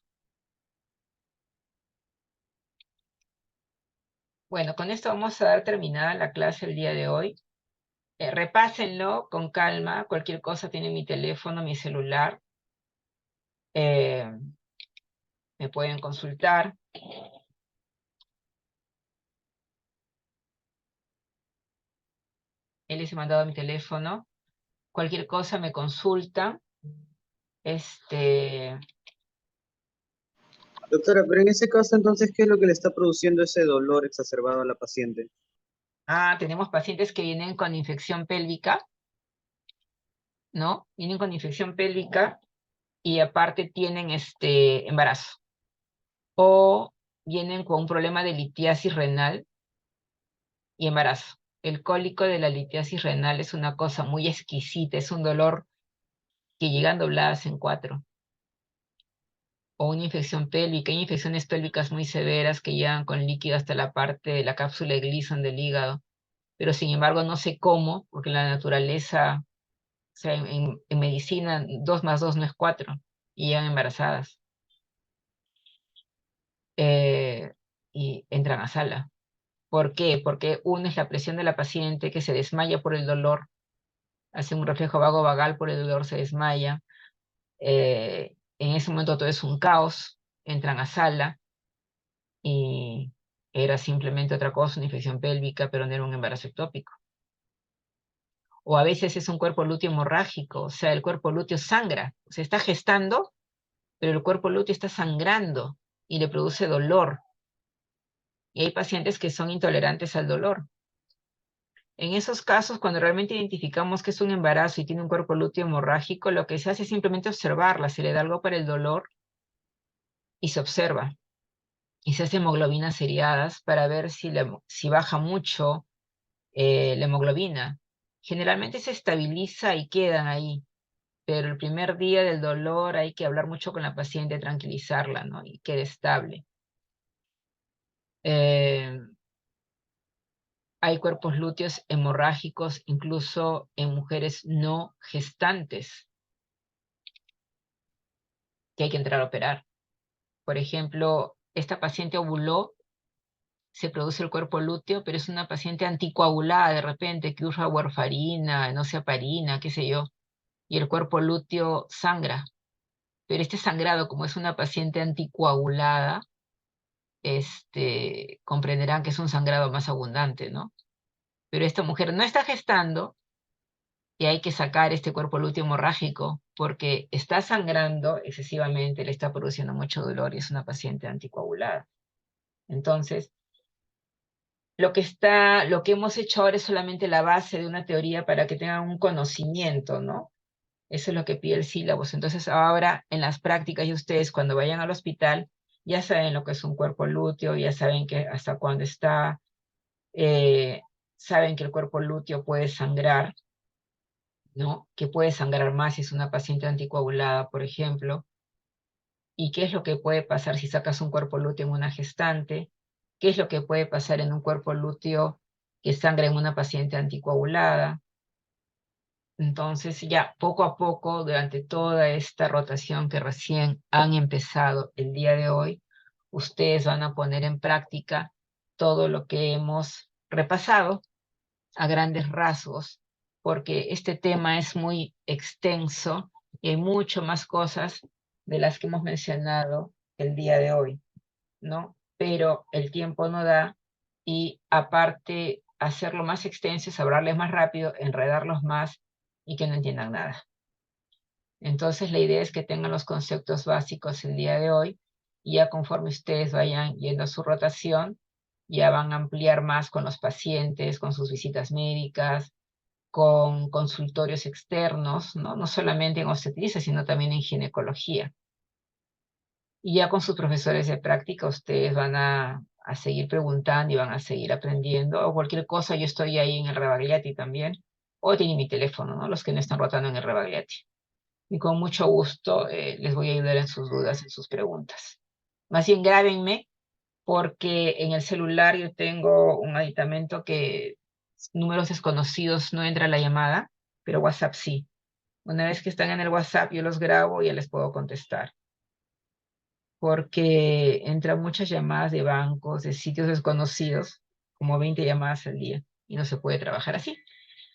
Bueno, con esto vamos a dar terminada la clase el día de hoy. Repásenlo con calma, cualquier cosa tiene mi teléfono, mi celular, eh, me pueden consultar. Él les he mandado a mi teléfono. Cualquier cosa me consulta. Doctora, pero en ese caso, entonces, ¿qué es lo que le está produciendo ese dolor exacerbado a la paciente? Tenemos pacientes que vienen con infección pélvica, ¿no? Vienen con infección pélvica y aparte tienen embarazo. O vienen con un problema de litiasis renal y embarazo. El cólico de la litiasis renal es una cosa muy exquisita, es un dolor que llegan dobladas en 4. O una infección pélvica, hay infecciones pélvicas muy severas que llegan con líquido hasta la parte de la cápsula de Gleason del hígado, pero sin embargo no sé cómo, porque la naturaleza, o sea, en medicina 2 más 2 no es 4, y llegan embarazadas. Y entran a sala. ¿Por qué? Porque uno es la presión de la paciente que se desmaya por el dolor, hace un reflejo vago-vagal por el dolor, se desmaya. En ese momento todo es un caos, entran a sala y era simplemente otra cosa, una infección pélvica, pero no era un embarazo ectópico. O a veces es un cuerpo lúteo hemorrágico, o sea, el cuerpo lúteo sangra, se está gestando, pero el cuerpo lúteo está sangrando y le produce dolor. Y hay pacientes que son intolerantes al dolor. En esos casos, cuando realmente identificamos que es un embarazo y tiene un cuerpo lúteo hemorrágico, lo que se hace es simplemente observarla, se le da algo para el dolor y se observa. Y se hace hemoglobinas seriadas para ver si baja mucho la hemoglobina. Generalmente se estabiliza y quedan ahí, pero el primer día del dolor hay que hablar mucho con la paciente, tranquilizarla, ¿no? Y quede estable. Hay cuerpos lúteos hemorrágicos incluso en mujeres no gestantes que hay que entrar a operar. Por ejemplo, esta paciente ovuló, se produce el cuerpo lúteo, pero es una paciente anticoagulada de repente, que usa warfarina, no sé, heparina, qué sé yo, y el cuerpo lúteo sangra. Pero este sangrado, como es una paciente anticoagulada, comprenderán que es un sangrado más abundante, ¿no? Pero esta mujer no está gestando y hay que sacar este cuerpo lúteo hemorrágico porque está sangrando excesivamente, le está produciendo mucho dolor y es una paciente anticoagulada. Entonces, lo que hemos hecho ahora es solamente la base de una teoría para que tengan un conocimiento, ¿no? Eso es lo que pide el sílabus. Entonces, ahora en las prácticas y ustedes cuando vayan al hospital ya saben lo que es un cuerpo lúteo, ya saben que hasta cuándo está, saben que el cuerpo lúteo puede sangrar, ¿no? Que puede sangrar más si es una paciente anticoagulada, por ejemplo. ¿Y qué es lo que puede pasar si sacas un cuerpo lúteo en una gestante? ¿Qué es lo que puede pasar en un cuerpo lúteo que sangra en una paciente anticoagulada? Entonces ya poco a poco, durante toda esta rotación que recién han empezado el día de hoy, ustedes van a poner en práctica todo lo que hemos repasado a grandes rasgos, porque este tema es muy extenso y hay mucho más cosas de las que hemos mencionado el día de hoy, ¿no? Pero el tiempo no da y aparte hacerlo más extenso es hablarles más rápido, enredarlos más y que no entiendan nada. Entonces la idea es que tengan los conceptos básicos el día de hoy y ya conforme ustedes vayan yendo a su rotación, ya van a ampliar más con los pacientes, con sus visitas médicas, con consultorios externos, ¿no? No solamente en obstetricia, sino también en ginecología. Y ya con sus profesores de práctica, ustedes van a seguir preguntando y van a seguir aprendiendo. O cualquier cosa, yo estoy ahí en el Rebagliati también. O tienen mi teléfono, ¿no? Los que no están rotando en el Rebagliati. Y con mucho gusto les voy a ayudar en sus dudas, en sus preguntas. Más bien grábenme, porque en el celular yo tengo un aditamento que números desconocidos no entra la llamada, pero WhatsApp sí. Una vez que están en el WhatsApp, yo los grabo y ya les puedo contestar. Porque entran muchas llamadas de bancos, de sitios desconocidos, como 20 llamadas al día, y no se puede trabajar así.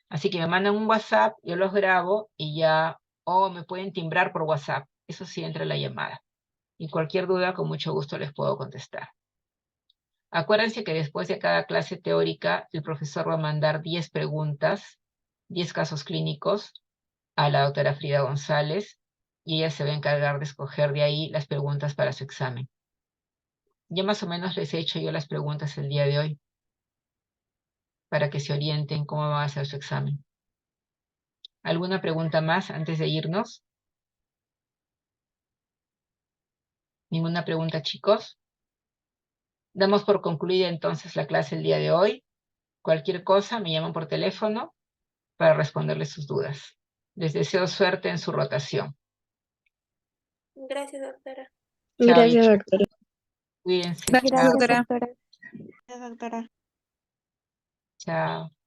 Así que me mandan un WhatsApp, yo los grabo y ya, o me pueden timbrar por WhatsApp. Eso sí entra la llamada. Y cualquier duda, con mucho gusto les puedo contestar. Acuérdense que después de cada clase teórica, el profesor va a mandar 10 preguntas 10 casos clínicos a la doctora Frida González y ella se va a encargar de escoger de ahí las preguntas para su examen. Ya más o menos les he hecho yo las preguntas el día de hoy para que se orienten cómo van a hacer su examen. ¿Alguna pregunta más antes de irnos? ¿Ninguna pregunta, chicos? Damos por concluida entonces la clase el día de hoy. Cualquier cosa me llaman por teléfono para responderles sus dudas. Les deseo suerte en su rotación. Gracias, doctora. Chao, Gracias, hijos. doctora. Cuídense. Gracias, Chao. Gracias, doctora. doctora. Gracias, doctora. Chao.